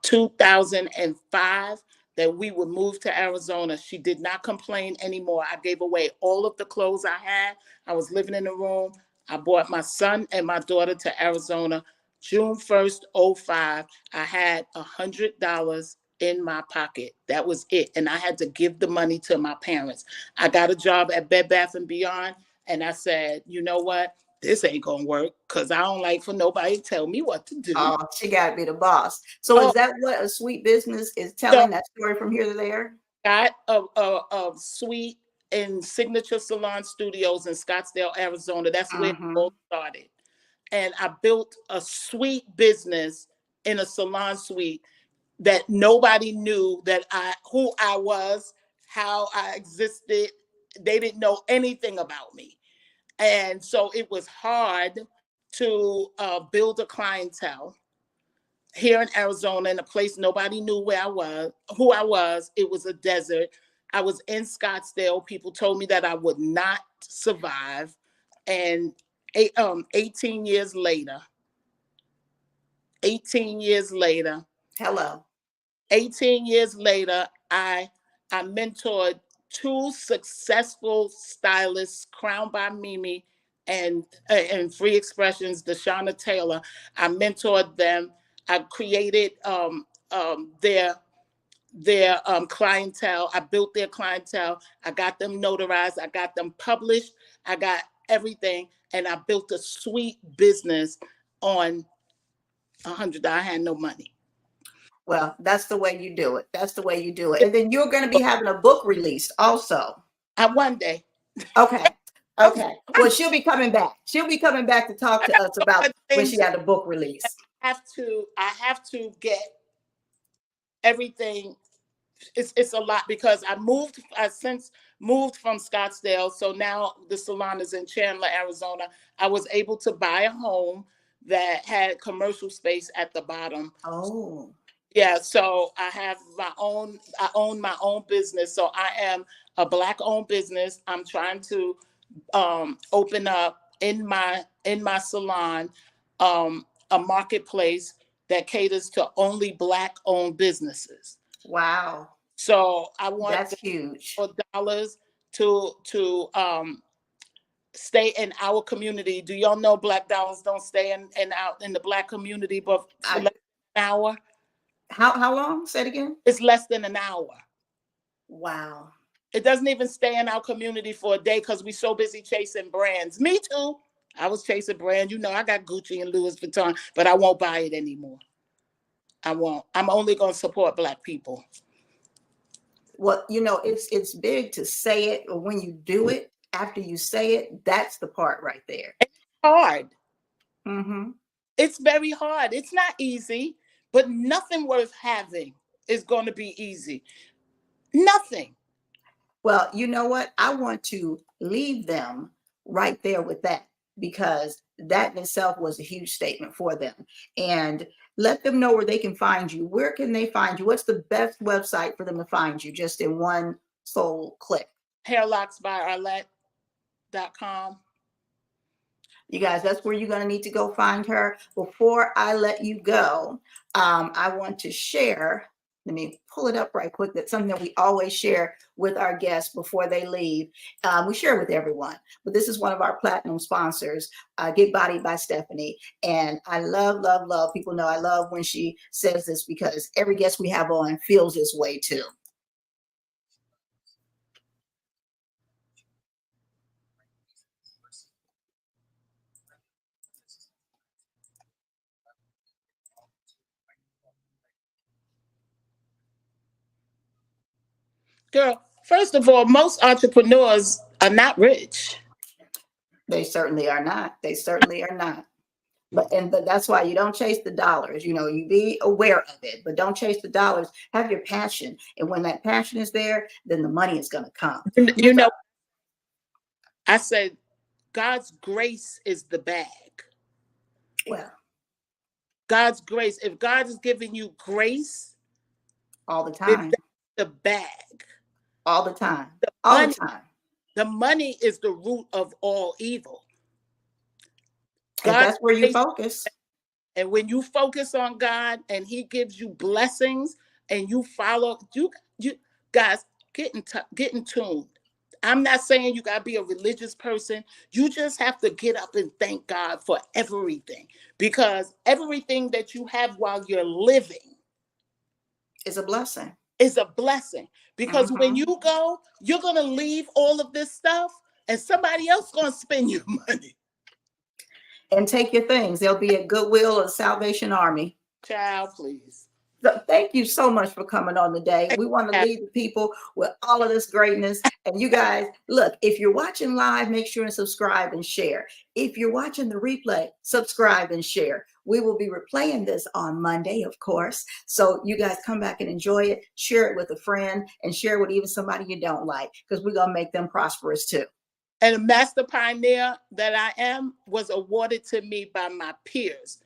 S4: 2005, that we would move to Arizona. She did not complain anymore. I gave away all of the clothes I had. I was living in a room. I brought my son and my daughter to Arizona. June 1st, 05, I had $100 in my pocket. That was it. And I had to give the money to my parents. I got a job at Bed Bath & Beyond. And I said, you know what? This ain't gonna work, because I don't like for nobody to tell me what to do.
S3: Oh, she got to be the boss. So is that what a sweet business is, telling that story from here to there?
S4: Got a suite in Signature Salon Studios in Scottsdale, Arizona. That's where it all started. And I built a sweet business in a salon suite that nobody knew who I was, how I existed. They didn't know anything about me. And so it was hard to build a clientele here in Arizona, in a place nobody knew who I was. It was a desert. I was in Scottsdale. People told me that I would not survive. And 18 years later,
S3: Hello.
S4: 18 years later, I mentored two successful stylists, Crown by Mimi and Free Expressions, Deshauna Taylor. I mentored them. I created their clientele. I built their clientele. I got them notarized. I got them published. I got everything, and I built a sweet business on $100. I had no money.
S3: Well, that's the way you do it. That's the way you do it. And then you're going to be having a book released also.
S4: One day.
S3: Okay. Okay. Well, she'll be coming back. She'll be coming back to talk to us about when she had the book release.
S4: I have to get everything. It's a lot, because I since moved from Scottsdale. So now the salon is in Chandler, Arizona. I was able to buy a home that had commercial space at the bottom.
S3: Oh.
S4: Yeah, so I own my own business. So I am a Black owned business. I'm trying to open up in my salon a marketplace that caters to only Black owned businesses.
S3: Wow.
S4: So I want
S3: that's huge
S4: for dollars to stay in our community. Do y'all know Black dollars don't stay out in the Black community, but for less than an hour?
S3: How long? Say it again.
S4: It's less than an hour.
S3: Wow.
S4: It doesn't even stay in our community for a day because we're so busy chasing brands. Me too. I was chasing brands. You know, I got Gucci and Louis Vuitton, but I won't buy it anymore. I won't. I'm only going to support Black people.
S3: Well, you know, it's big to say it, but when you do it, after you say it, that's the part right there.
S4: It's hard.
S3: Mm-hmm.
S4: It's very hard. It's not easy, but nothing worth having is going to be easy. Nothing.
S3: Well, you know what? I want to leave them right there with that, because that in itself was a huge statement for them. And let them know where they can find you. Where can they find you? What's the best website for them to find you, just in one sole click?
S4: HAIRLOKS by Arlette.com.
S3: You guys, that's where you're going to need to go find her. Before I let you go, I want to share let me pull it up right quick. That's something that we always share with our guests before they leave. We share with everyone, but this is one of our platinum sponsors, Get Bodied by Stephanie. And I love, love, love. People know I love when she says this because every guest we have on feels this way too.
S4: Girl, first of all, most entrepreneurs are not rich.
S3: They certainly are not. They certainly are not. But that's why you don't chase the dollars. You know, you be aware of it, but don't chase the dollars. Have your passion. And when that passion is there, then the money is going to come.
S4: You know, I said, God's grace is the bag.
S3: Well,
S4: God's grace. If God is giving you grace,
S3: all the time.
S4: The bag.
S3: All the time. All the time.
S4: The money is the root of all evil.
S3: And that's where you focus.
S4: And when you focus on God and he gives you blessings and you follow, you guys, get in tune. I'm not saying you got to be a religious person. You just have to get up and thank God for everything, because everything that you have while you're living
S3: is a blessing.
S4: Is a blessing. Because when you go, you're going to leave all of this stuff and somebody else going to spend your money.
S3: And take your things. They'll be at Goodwill or Salvation Army.
S4: Child, please.
S3: So thank you so much for coming on today. We want to leave the people with all of this greatness. And you guys, look, if you're watching live, make sure and subscribe and share. If you're watching the replay, subscribe and share. We will be replaying this on Monday, of course. So you guys come back and enjoy it. Share it with a friend and share it with even somebody you don't like, because we're going to make them prosperous too.
S4: And a master pioneer that I am was awarded to me by my peers.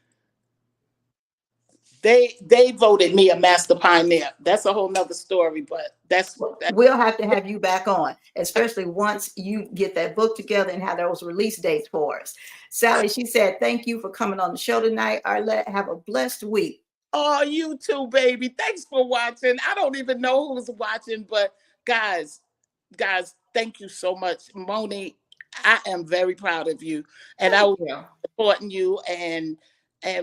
S4: They voted me a master pioneer. That's a whole nother story, but that's
S3: we'll have to have you back on, especially once you get that book together and have those release dates for us. Sally, she said, thank you for coming on the show tonight. Arlette, have a blessed week.
S4: Oh, you too, baby. Thanks for watching. I don't even know who's watching, but guys, thank you so much. Moni, I am very proud of you. And I will be supporting you, and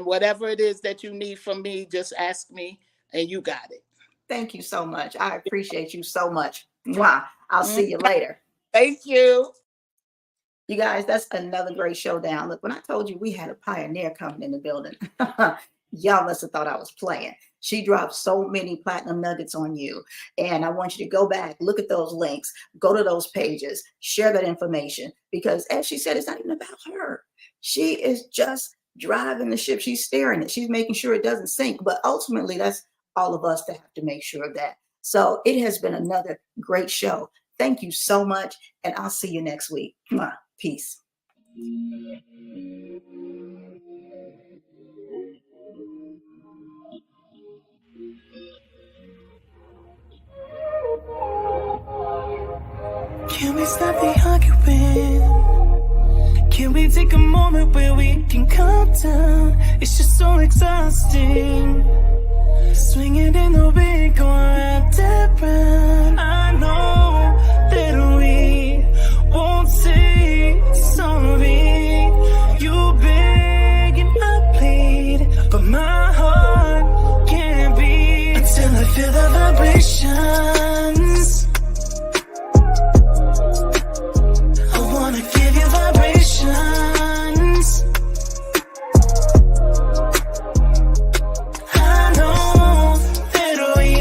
S4: whatever it is that you need from me, just ask me and you got it.
S3: Thank you so much. I appreciate you so much. Mwah. I'll see you later.
S4: Thank you.
S3: You guys, that's another great showdown. Look, when I told you we had a pioneer coming in the building, y'all must have thought I was playing. She dropped so many platinum nuggets on you. And I want you to go back, look at those links, go to those pages, share that information, because as she said, it's not even about her. She is just driving the ship. She's steering it. She's making sure it doesn't sink. But ultimately, that's all of us that have to make sure of that. So it has been another great show. Thank you so much. And I'll see you next week. Peace.
S2: Can we stop the arguing? Can we take a moment where we can calm down? It's just so exhausting. Swinging in the wind, going round and round. I know that we won't say sorry. You beg and I plead, but my heart can't beat until I feel the vibrations. I wanna give you vibrations. I know that we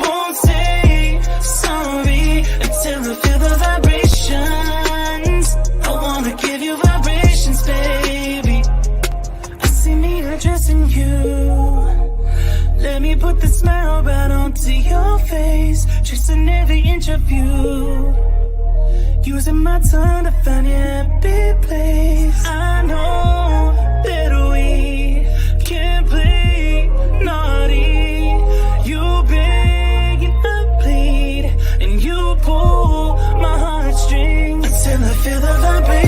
S2: won't say sorry until I feel the vibrations. I wanna give you vibrations, baby. I see me addressing you. Let me put the smile right onto your face, tracing every inch of you. Using my tongue to find your happy place. I know that we can't play naughty. You beg and I plead, and you pull my heartstrings until I feel the vibration.